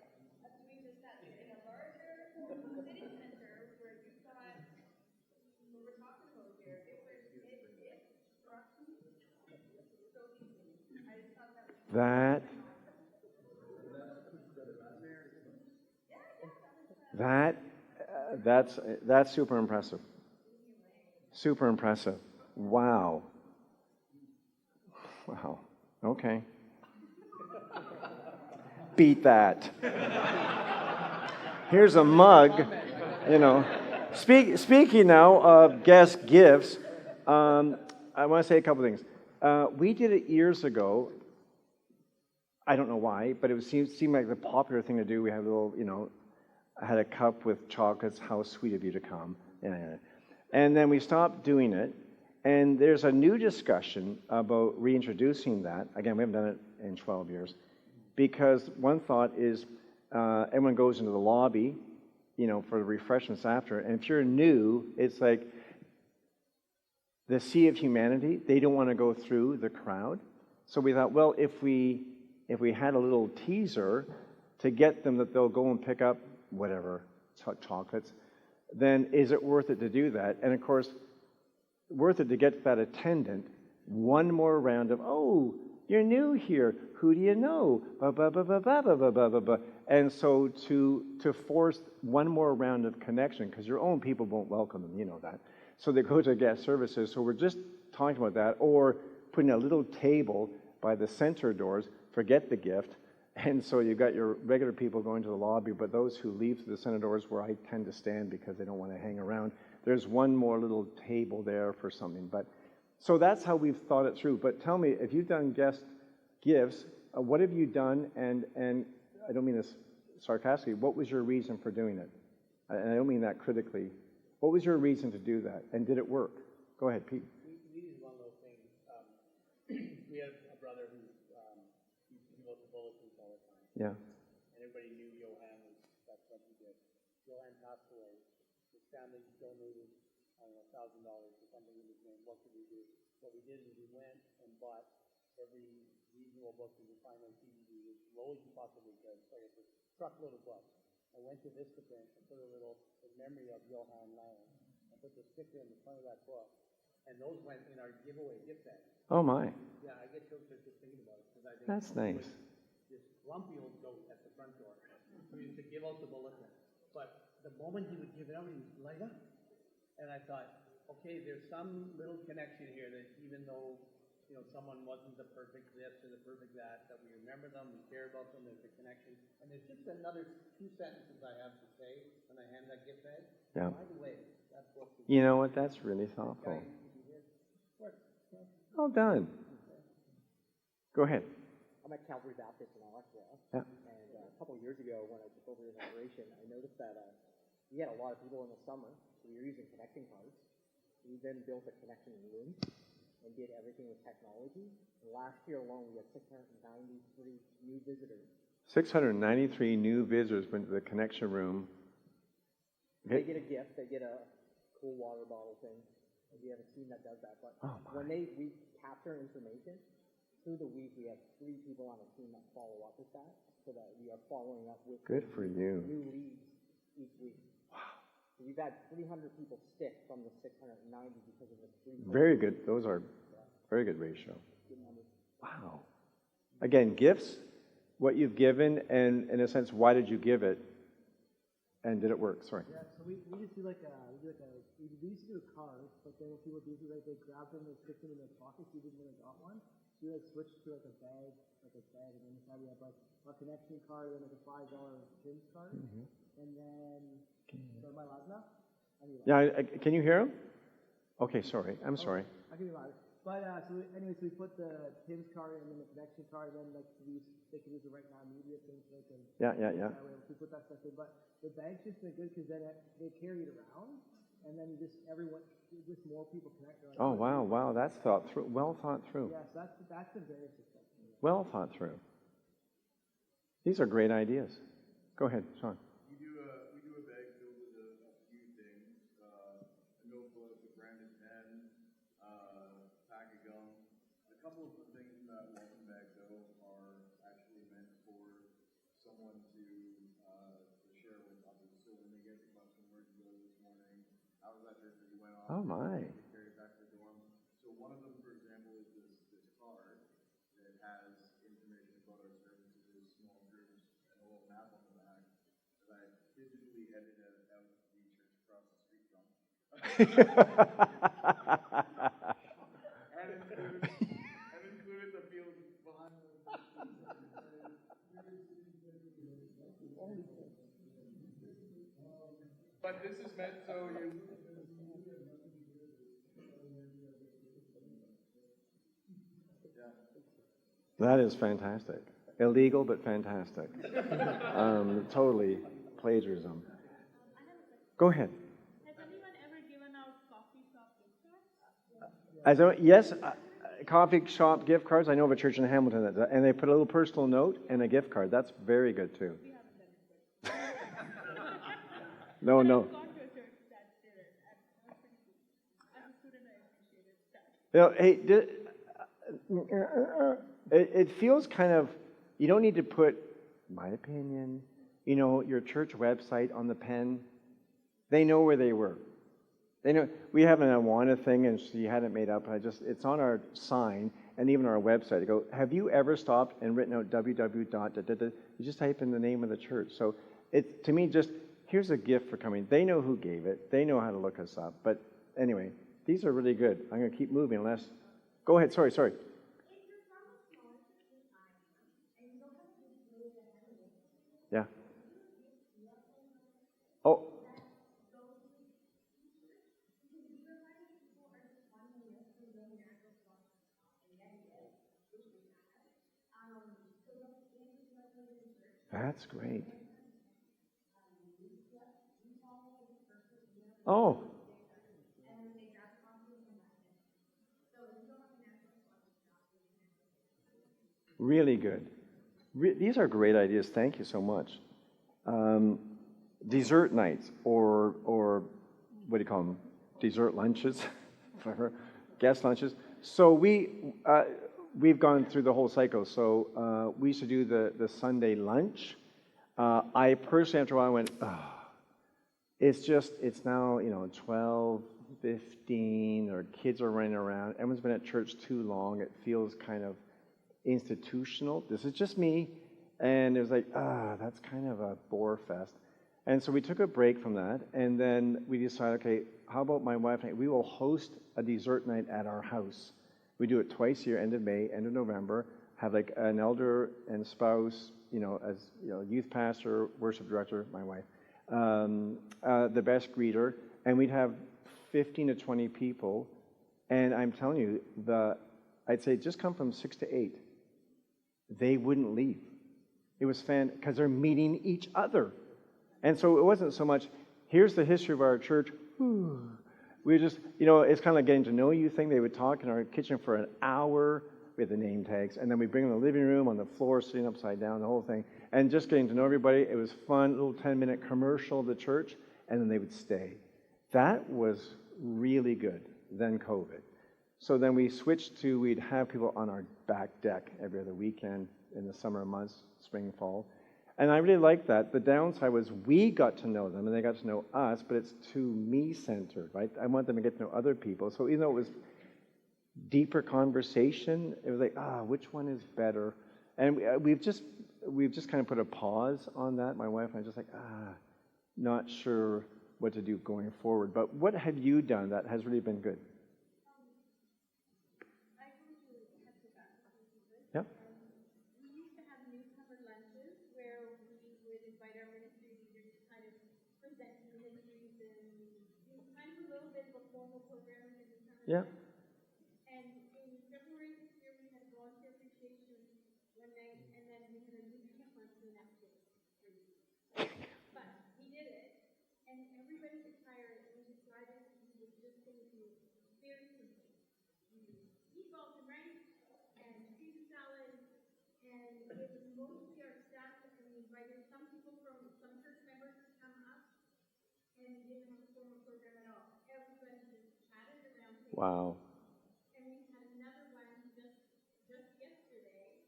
We just got in a larger city center where you've got what we're talking about here. It struck me so easily. I just thought that was That's super impressive. Super impressive. Wow. Wow. Okay. Beat that. Here's a mug, Speaking now of guest gifts, I want to say a couple things. We did it years ago. I don't know why, but it seemed like the popular thing to do. We had a little, I had a cup with chocolates. How sweet of you to come. Yeah. And then we stopped doing it. And there's a new discussion about reintroducing that. Again, we haven't done it in 12 years. Because one thought is everyone goes into the lobby, for the refreshments after. And if you're new, it's like the sea of humanity. They don't want to go through the crowd. So we thought, well, if we if we had a little teaser to get them that they'll go and pick up whatever, chocolates, then is it worth it to do that? And of course, worth it to get that attendant one more round of, oh, you're new here. Who do you know? Ba, ba, ba, ba, ba, ba, ba, ba, ba, ba. And so to force one more round of connection, because your own people won't welcome them, you know that. So they go to guest services. So we're just talking about that, or putting a little table by the center doors, forget the gift. And so you've got your regular people going to the lobby, but those who leave to the center doors, where I tend to stand because they don't want to hang around, there's one more little table there for something. But so that's how we've thought it through. But tell me, if you've done guest gifts, what have you done? And I don't mean this sarcastically. What was your reason for doing it? And I don't mean that critically. What was your reason to do that? And did it work? Go ahead, Pete. We did one of those things. We had a brother who he wrote the bulletins all the time. Yeah. And everybody knew Johan was, that's what he did. Johan passed away. His family donated, I don't know, $1,000 or something in his name. What could we do? What we did is we went and bought every reasonable book we could find on DVD as low as you possibly could. So it's a truckload of books. I went to Vistaprint and put a little in memory of Johan Lang. I put the sticker in the front of that book. And those went in our giveaway gift bag. Oh, my. Yeah, I get choked just thinking about it. Because I think That's nice. this grumpy old goat at the front door who used to give out the bulletin. But the moment he would give it out, he would light up. And I thought, okay, there's some little connection here that even though, you know, someone wasn't the perfect this or the perfect that we remember them, we care about them, there's a connection. And there's just another 2 sentences I have to say when I hand that gift bag. Yeah. By the way, that's what You know what? That's really thoughtful. Well done. Go ahead. I'm at Calvary Baptist in Oshawa, Yeah. and a couple of years ago when I took over the operation, I noticed that we had a lot of people in the summer, so we were using connecting cards. We then built a connection room and did everything with technology. And last year alone, we had 693 new visitors. 693 new visitors went to the connection room. They get a gift. They get a cool water bottle thing. And we have a team that does that. But when we capture information, through the week, we have 3 people on a team that follow up with that, so that we are following up with Good for you. new leads each week. Wow. So we've had 300 people stick from the 690 because of the 3. Very good. Those are very good ratio. Wow. Again, gifts, what you've given, and in a sense, why did you give it? And did it work? Sorry. Yeah, so we just do like we used to do a card, but then when people do it, like they grab them and stick them in their pockets, we didn't really got one. So we like switched to like a bag, and then inside we have like a connection card, and then like a $5 PINs card, and then. So am I loud enough? Yeah, can you hear him? Okay, sorry. I'm sorry. I can be louder. But so we put the PINs card and then the connection card, and then like they can use the right now media things. So they can, Yeah. We put that stuff in, but the bank's just been good because then they carry it around, and then just more people connect. Like, Oh, wow. That's thought through. Well thought through. Yeah, so that's been very successful. Well thought through. These are great ideas. Go ahead, Sean. We do a bag filled with a few things, a notebook, a branded pen, pack of gum. A couple of the things in that welcome bag, though, are actually meant for someone to share with others. So when they get the question, where'd you go this morning? How was that church that you went on? Oh, my. They carry it back to the dorm. So one of them, for example, is this card that has information about our services, small groups, and a little map on the back that I digitally edited out the church across the street from. and included the field behind the But this is meant so you. That is fantastic. Illegal, but fantastic. Totally plagiarism. Go ahead. Has anyone ever given out coffee shop gift cards? Yes, coffee shop gift cards. I know of a church in Hamilton that does, and they put a little personal note and a gift card. That's very good too. We haven't done it. No. I've gone to a church that did it, and it was pretty cool. As a student, I appreciated that. Hey, it feels kind of You don't need to put, my opinion, your church website on the pen. They know where they were. They know. We have an Awana thing, and she had it made up. It's on our sign and even our website. I go, have you ever stopped and written out www. You just type in the name of the church. So it, to me, just, here's a gift for coming. They know who gave it. They know how to look us up. But anyway, these are really good. I'm going to keep moving unless, go ahead, sorry. Yeah. Oh. That's great. Oh. Really good. These are great ideas. Thank you so much. Dessert nights or what do you call them? Dessert lunches, guest lunches. So we've gone through the whole cycle. So we used to do the Sunday lunch. I personally, after a while, went, it's now 12, 15, or kids are running around. Everyone's been at church too long. It feels kind of institutional. This is just me. And it was like, that's kind of a bore fest. And so we took a break from that, and then we decided, okay, how about my wife and I? We will host a dessert night at our house. We do it twice a year, end of May, end of November, have like an elder and spouse, as youth pastor, worship director, my wife, the best greeter, and we'd have 15 to 20 people. And I'm telling you, I'd say just come from 6 to 8. They wouldn't leave. It was because they're meeting each other. And so it wasn't so much, here's the history of our church. We just, it's kind of like getting to know you thing. They would talk in our kitchen for an hour with the name tags, and then we bring them in the living room on the floor, sitting upside down, the whole thing, and just getting to know everybody. It was fun, little 10-minute commercial of the church, and then they would stay. That was really good, then COVID. So then we switched to, we'd have people on our back deck every other weekend in the summer months, spring, fall. And I really liked that. The downside was we got to know them and they got to know us, but it's too me-centered, right? I want them to get to know other people. So even though it was deeper conversation, it was like, which one is better? And we've just kind of put a pause on that. My wife and I just like, not sure what to do going forward. But what have you done that has really been good? Yep. We used to have Newcomer lunches where we would invite our ministry leaders to kind of present ministries and kind of a little bit of a formal program in the Newcomer. Yeah. And in February this year, we had a volunteer appreciation one night, and then we had a Newcomer lunch the next day. But we did it, and everybody was tired, and we decided we were just going to do very simple. Meatballs and rice, and Caesar salad, and it was mostly our staff, and we invited some people from some church members to come up, and we didn't have a formal program at all. Everybody just chatted around. Wow. And we had another one just yesterday.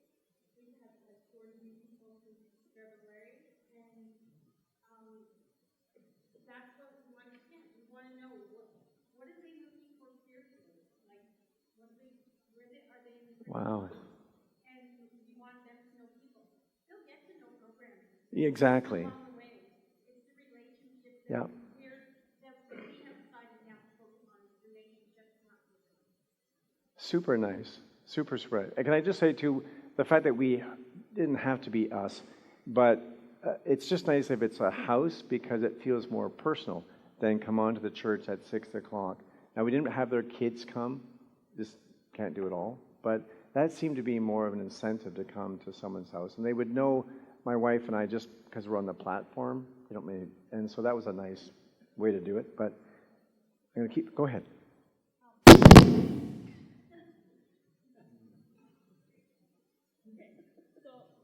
We had like 40 new people since February, and that's what we want to get. We want to know what are they looking for spiritually? Like, are they in the Wow. And we want them to know people. They'll get to know programs. Exactly. Along the way. It's the relationship that Yeah. we have decided now to focus on is relationships, not programs. Super nice. Super. And can I just say, too, the fact that we didn't have to be us, but it's just nice if it's a house because it feels more personal than come on to the church at 6 o'clock. Now, we didn't have their kids come. Just can't do it all. But that seemed to be more of an incentive to come to someone's house. And they would know my wife and I just because we're on the platform. And so that was a nice way to do it. But I'm going to go ahead. So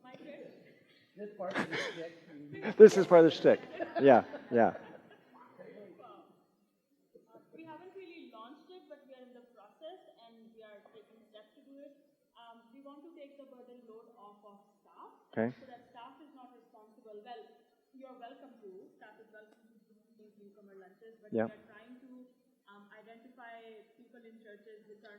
my church. This part of the shtick. This is part of the shtick. Yeah. We haven't really launched it, but we are in the process and we are taking steps to do it. We want to take the burden load off of staff Okay. So that staff is not responsible. Well, you're welcome to. Staff is welcome to do these newcomer lunches, but Yeah. we are trying to identify people in churches which are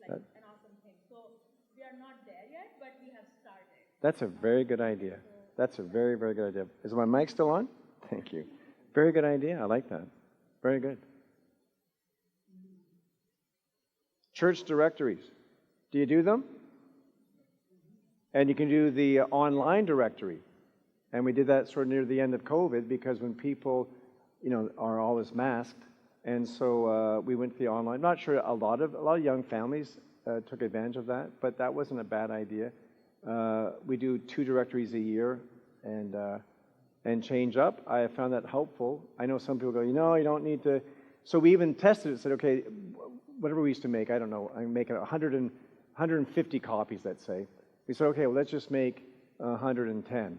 like an awesome thing. So we are not there yet, but we have started. That's a very good idea. That's a very, very good idea. Is my mic still on? Thank you. Very good idea. I like that. Very good. Church directories. Do you do them? And you can do the online directory. And we did that sort of near the end of COVID because when people, are always masked, and so we went to the online. I'm not sure a lot of young families took advantage of that, but that wasn't a bad idea. We do 2 directories a year and change up. I have found that helpful. I know some people go, you don't need to. So we even tested it, said, okay, whatever we used to make, I don't know, I'm making 150 copies, let's say. We said, okay, well, let's just make 110.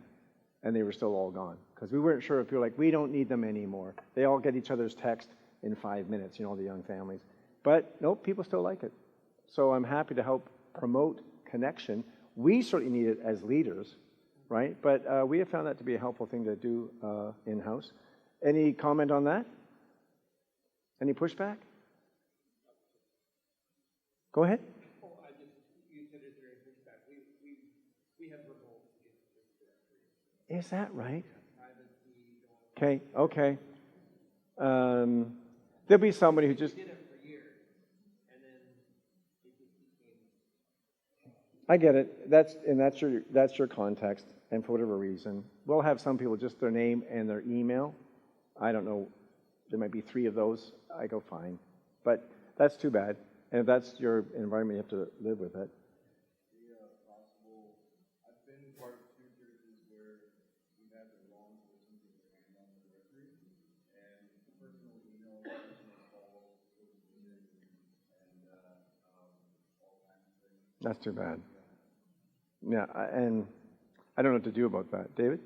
And they were still all gone. Because we weren't sure if you're like, we don't need them anymore. They all get each other's text in 5 minutes, the young families. But nope, people still like it. So I'm happy to help promote connection. We certainly need it as leaders, right? But we have found that to be a helpful thing to do in-house. Any comment on that? Any pushback? Go ahead. Oh, you said is there any pushback? We have revolts against this directory. Is that right? Privacy, Okay. There'll be somebody who just. we did it for years, and then it just became. I get it. That's your context, and for whatever reason, we'll have some people just their name and their email. I don't know. There might be 3 of those. I go fine, but that's too bad. And if that's your environment, you have to live with it. Possible. I've been part of 2 churches where we had the wrong person get their hand on the directory, and personal email, personal call, and all kinds of things. That's too bad. Yeah, and I don't know what to do about that. David?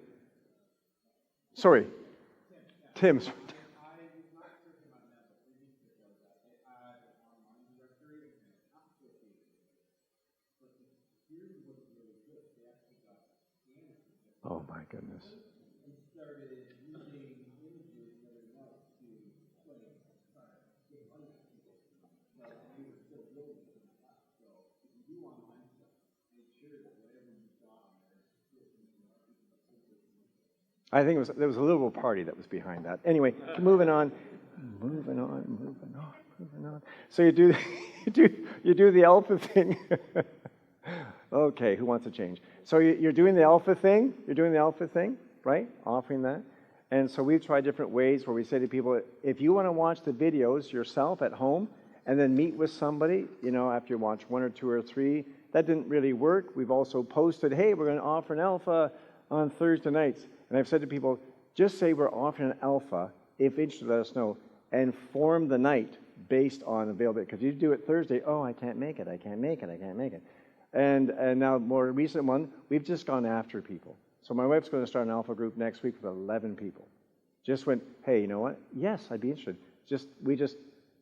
Sorry. Tim. Sorry. Oh my goodness. I think there was a little party that was behind that. Anyway, moving on. So you do the alpha thing. Okay, who wants to change? So you're doing the alpha thing. You're doing the alpha thing, right? Offering that. And so we've tried different ways where we say to people, if you want to watch the videos yourself at home and then meet with somebody, after you watch 1 or 2 or 3, that didn't really work. We've also posted, hey, we're going to offer an alpha on Thursday nights. And I've said to people, just say we're offering an alpha. If interested, let us know. And form the night based on availability. Because you do it Thursday, oh, I can't make it. And now, more recent one, we've just gone after people. So my wife's going to start an alpha group next week with 11 people. Just went, hey, you know what? Yes, I'd be interested. We just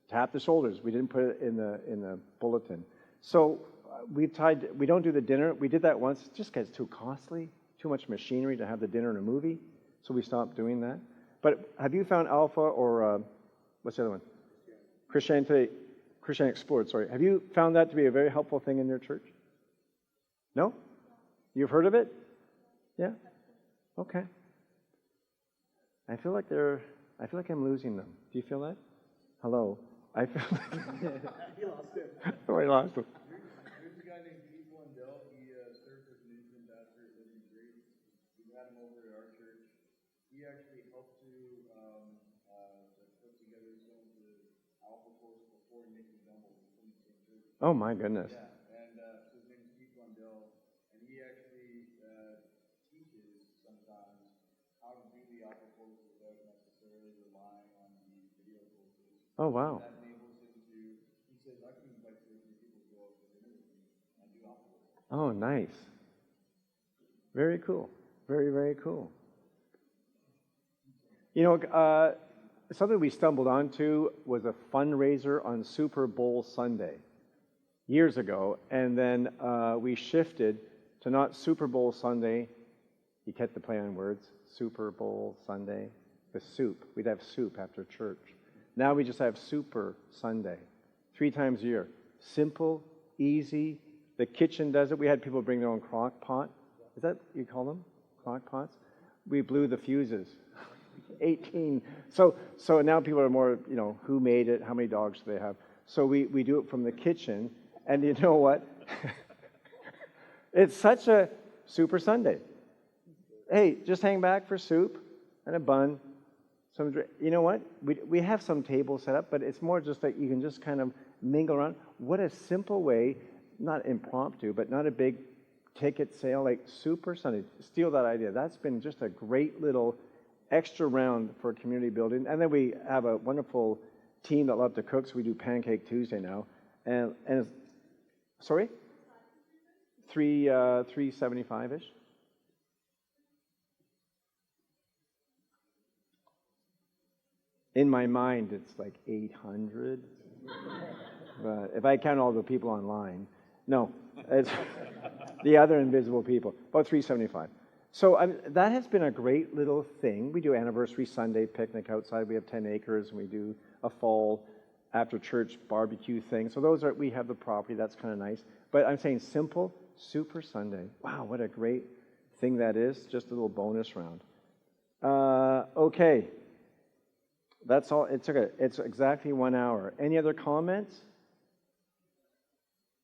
tapped the shoulders. We didn't put it in the bulletin. So we don't do the dinner. We did that once just because it's too costly, too much machinery to have the dinner and a movie. So we stopped doing that. But have you found Alpha or what's the other one? Christianity Explored, sorry. Have you found that to be a very helpful thing in your church? No? You've heard of it? Yeah? Okay. I feel like I'm losing them. Do you feel that? Hello? I feel like... He lost him. Oh, I lost him. There's a guy named Keith Wendell. He served as an interim pastor at Living Grace. We had him over at our church. He actually helped to put together some of the alpha course before Nick McDonald was from the same church. Oh my goodness. Yeah, and his name is Keith Wendell, and he actually Oh, wow. That enables him to, he says, I can invite 2 or 3 people to go out for dinner with me and do alcohol. Oh, nice. Very cool. Very, very cool. You know, something we stumbled onto was a fundraiser on Super Bowl Sunday years ago, and then we shifted to not Super Bowl Sunday. You get the play on words, Super Bowl Sunday, the soup. We'd have soup after church. Now we just have Super Sunday, 3 times a year. Simple, easy. The kitchen does it. We had people bring their own crock pot. Is that what you call them? Crock pots? We blew the fuses. 18. So now people are more, you know, who made it? How many dogs do they have? So we do it from the kitchen. And you know what? It's such a Super Sunday. Hey, just hang back for soup and a bun. You know what? We have some tables set up, but it's more just that you can just kind of mingle around. What a simple way, not impromptu, but not a big ticket sale, like Super Sunday. Steal that idea. That's been just a great little extra round for community building. And then we have a wonderful team that love to cook, so we do Pancake Tuesday now. And it's, sorry? 375-ish. In my mind, it's like 800. But if I count all the people online, no, it's the other invisible people, about 375. So that has been a great little thing. We do Anniversary Sunday picnic outside. We have 10 acres, and we do a fall after church barbecue thing. So we have the property. That's kind of nice. But I'm saying simple, Super Sunday. Wow, what a great thing that is. Just a little bonus round. Okay. That's all. It's exactly 1 hour. Any other comments?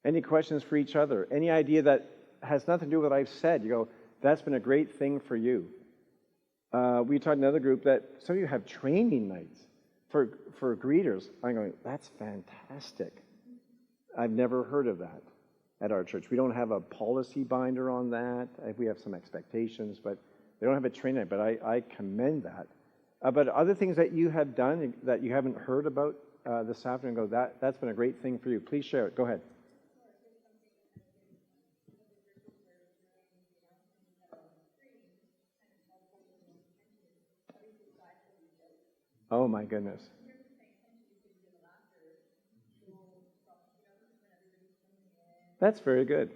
Any questions for each other? Any idea that has nothing to do with what I've said? You go, that's been a great thing for you. We talked in another group that some of you have training nights for greeters. I'm going, that's fantastic. I've never heard of that at our church. We don't have a policy binder on that. We have some expectations, but they don't have a training night. But I commend that. But other things that you have done that you haven't heard about this afternoon, that's been a great thing for you. Please share it. Go ahead. Oh, my goodness. That's very good.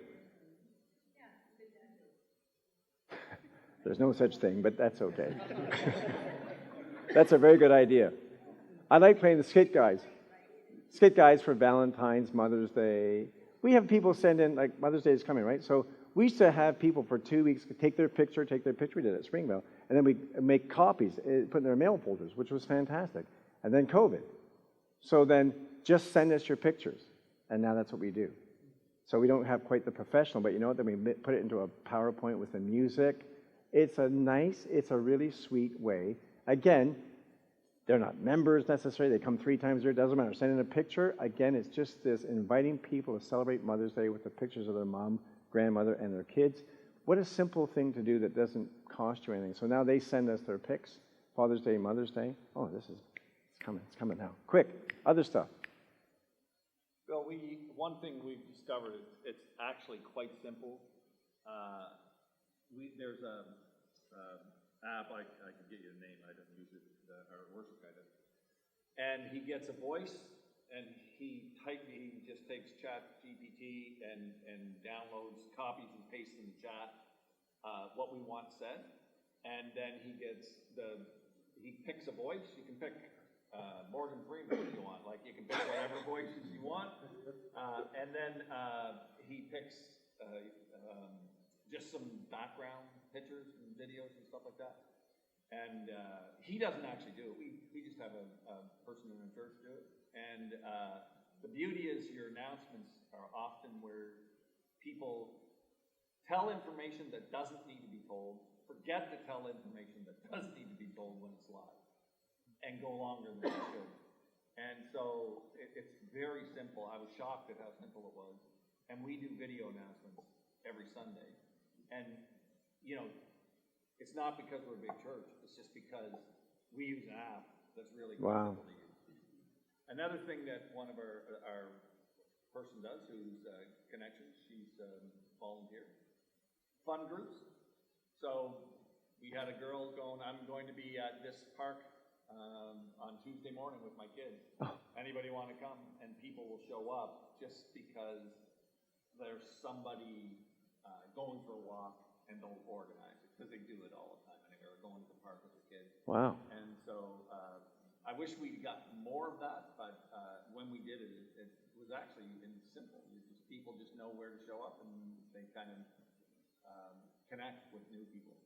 There's no such thing, but that's okay. That's a very good idea. I like playing the skit guys. Skit guys for Valentine's, Mother's Day. We have people send in, like Mother's Day is coming, right? So we used to have people for 2 weeks take their picture. We did it at Springville. And then we make copies, put in their mail folders, which was fantastic. And then COVID. So then just send us your pictures. And now that's what we do. So we don't have quite the professional, but you know what? Then we put it into a PowerPoint with the music. It's a really sweet way. Again, they're not members necessarily. They come 3 times a year. It doesn't matter. Send in a picture. Again, it's just this inviting people to celebrate Mother's Day with the pictures of their mom, grandmother, and their kids. What a simple thing to do that doesn't cost you anything. So now they send us their pics. Father's Day, Mother's Day. Oh, it's coming now. Quick, other stuff. Well, one thing we've discovered, it's actually quite simple. There's a app, I can get you the name, I don't use it, our worship guy does. And he gets a voice, and he just takes Chat GPT and downloads, copies and pastes in the chat what we want said. And then he picks a voice. You can pick Morgan Freeman if you want. Like, you can pick whatever voices you want. And then he picks just some background pictures and videos and stuff like that. And he doesn't actually do it. We just have a person in the church do it. And the beauty is your announcements are often where people tell information that doesn't need to be told, forget to tell information that does need to be told when it's live, and go longer than it should. And so it's very simple. I was shocked at how simple it was. And we do video announcements every Sunday. And, you know, it's not because we're a big church. It's just because we use an app that's really simple to use. Another thing that one of our person does, who's connections, she's volunteer. Fun groups. So we had a girl going, I'm going to be at this park on Tuesday morning with my kids. Anybody want to come? And people will show up just because there's somebody going for a walk and they'll organize it, because they do it all the time anyway, or going to the park with the kids. Wow. And so I wish we got more of that, but when we did it, it was actually simple. People just know where to show up, and they kind of connect with new people.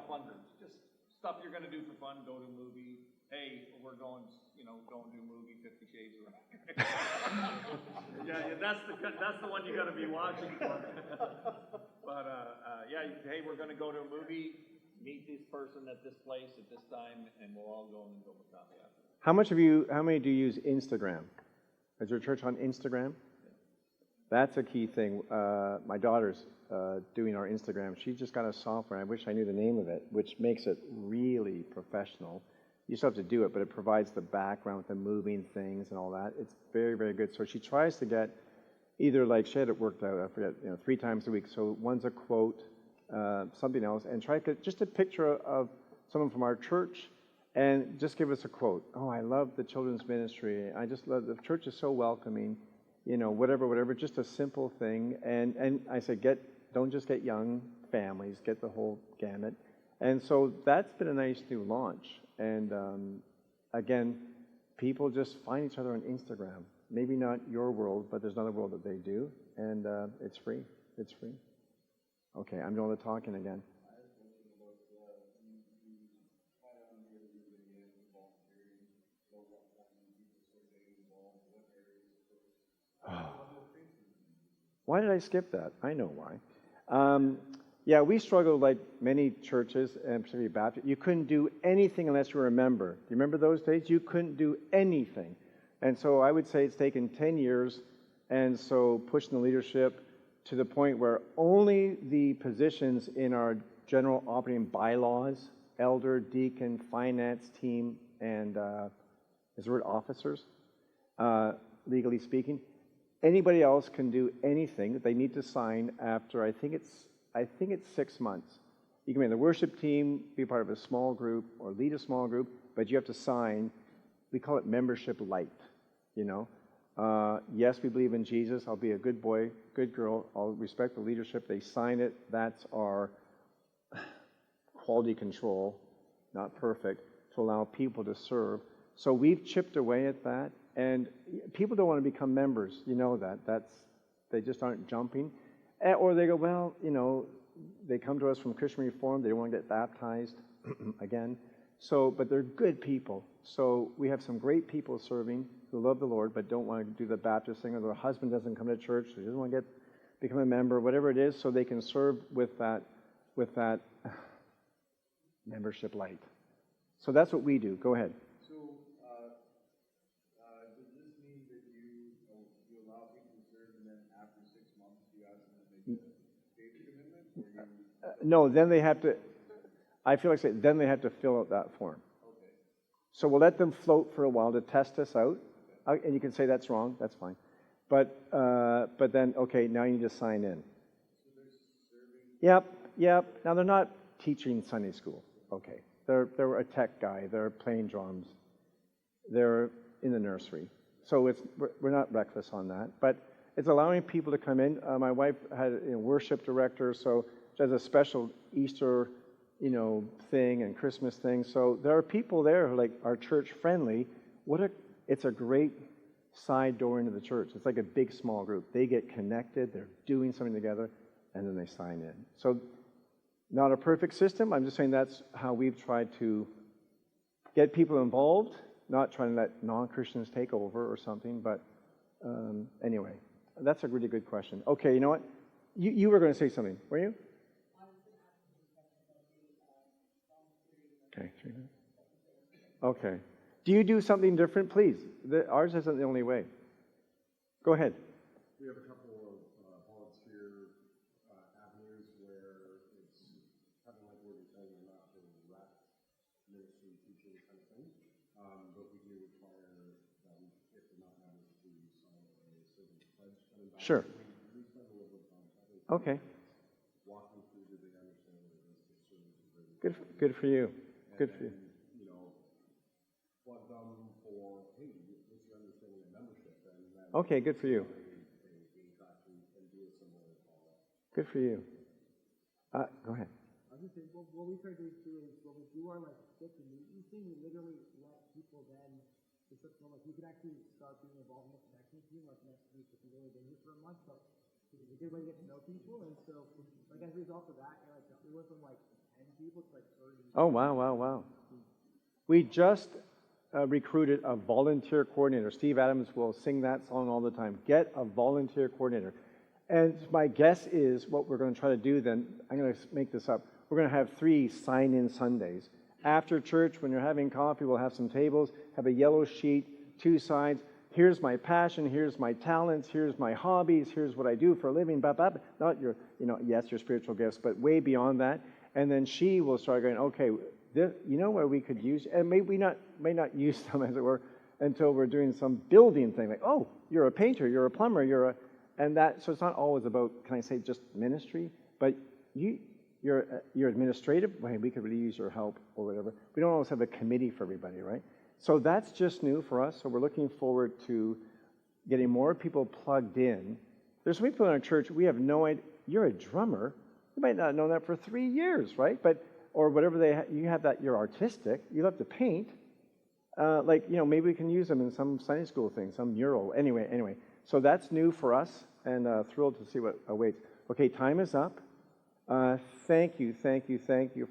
Fun groups, just stuff you're going to do for fun. Go to a movie. Hey, we're going to a movie, 50 Shades of Grey. yeah, that's the one you got to be watching for. But hey, we're going to go to a movie. Meet this person at this place at this time, and we'll all go and go for coffee after. How many do you use Instagram? Is your church on Instagram? Yeah. That's a key thing. My daughter's doing our Instagram. She just got a software. I wish I knew the name of it, which makes it really professional. You still have to do it, but it provides the background with the moving things and all that. It's very, very good. So she tries to get either, like she had it worked out, I forget, 3 times a week. So one's a quote, something else, and try to get just a picture of someone from our church and just give us a quote. Oh, I love the children's ministry. I just love, the church is so welcoming, whatever, just a simple thing. And I say, don't just get young families, get the whole gamut. And so that's been a nice new launch. And again, people just find each other on Instagram. Maybe not your world, but there's another world that they do. And it's free. It's free. Okay, I'm doing the talking again. Why did I skip that? I know why. Yeah, we struggled like many churches, and particularly Baptist. You couldn't do anything unless you were a member. Do you remember those days? You couldn't do anything. And so I would say it's taken 10 years, and so pushing the leadership to the point where only the positions in our general operating bylaws, elder, deacon, finance team, and is the word officers, legally speaking, anybody else can do anything. They need to sign after, I think it's 6 months. You can be in the worship team, be part of a small group, or lead a small group, but you have to sign. We call it membership light, Yes, we believe in Jesus. I'll be a good boy, good girl. I'll respect the leadership. They sign it. That's our quality control, not perfect, to allow people to serve. So we've chipped away at that, and people don't want to become members. You know that. They just aren't jumping. Or they go, well, they come to us from Christian Reform. They don't want to get baptized again. So, but they're good people. So we have some great people serving who love the Lord but don't want to do the Baptist thing, or their husband doesn't come to church, so he doesn't want to become a member, whatever it is, so they can serve with that membership light. So that's what we do. Go ahead. So does this mean that you allow people to serve, and then after 6 months you ask them to make a faith commitment? Or No, then they have to. I feel like then they have to fill out that form. Okay. So we'll let them float for a while to test us out, and you can say that's wrong. That's fine. But then, okay, now you need to sign in. So they're serving? Yep. Now they're not teaching Sunday school. Okay, they're a tech guy. They're playing drums. They're in the nursery. So we're not reckless on that. But it's allowing people to come in. My wife had a worship director, so she has a special Easter thing and Christmas thing. So there are people there who are church friendly. It's a great side door into the church. It's like a big small group. They get connected, they're doing something together, and then they sign in. So not a perfect system. I'm just saying that's how we've tried to get people involved, not trying to let non-Christians take over or something. But anyway, that's a really good question. Okay, you know what? You were going to say something, were you? Okay, 3 minutes. Okay. Do you do something different? Please. Ours isn't the only way. Go ahead. We have a couple of volunteer avenues where it's kind of like what you're saying, you're not really rep ministry teaching kind of thing, but we do require that we pledge coming back. Sure. We spend a little bit of time talking. Okay. Walking through, do they understand what it is to serve and really Good for you. Good for you. you know, plug them for, hey, what's your understanding of membership? And then Okay, good for you. they gain traction and do a similar follow-up. Good for you. Go ahead. I was just saying, what we try to do is when we do our like get to meet you thing, we literally let people then just like you can actually start being involved in the connection team like next week if you've only been here for a month. So it's a good way to get to know people, and so like as a result of that, like we went from like 10 people to like 30. Oh, wow. We just recruited a volunteer coordinator. Steve Adams will sing that song all the time. Get a volunteer coordinator. And my guess is what we're going to try to do then, I'm going to make this up, we're going to have 3 sign-in Sundays. After church, when you're having coffee, we'll have some tables, have a yellow sheet, 2 sides. Here's my passion, here's my talents, here's my hobbies, here's what I do for a living, blah, blah, blah. Not your, yes, your spiritual gifts, but way beyond that. And then she will start going, okay, where we could use, and may not use them, as it were, until we're doing some building thing, like, oh, you're a painter, you're a plumber, so it's not always about, can I say, just ministry, but you're administrative, well, we could really use your help or whatever. We don't always have a committee for everybody, right? So that's just new for us, so we're looking forward to getting more people plugged in. There's some people in our church, we have no idea, you're a drummer, you might not know that for 3 years, right? Or whatever you have that, you're artistic, you love to paint, maybe we can use them in some Sunday school thing, some mural, anyway. So that's new for us, and thrilled to see what awaits. Okay, time is up. Thank you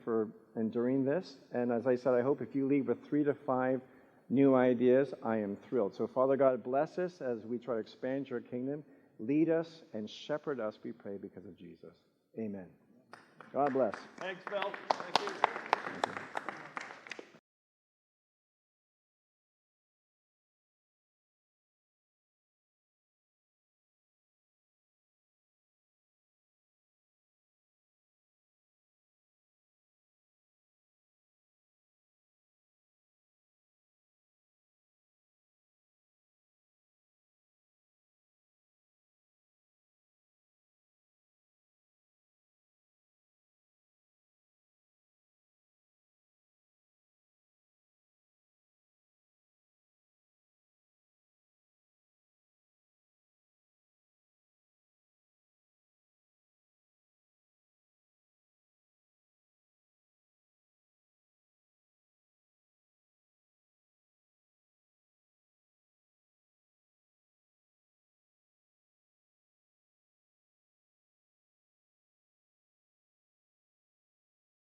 for enduring this. And as I said, I hope if you leave with 3 to 5 new ideas, I am thrilled. So Father God, bless us as we try to expand your kingdom. Lead us and shepherd us, we pray, because of Jesus. Amen. God bless. Thanks, Bill. Thank you.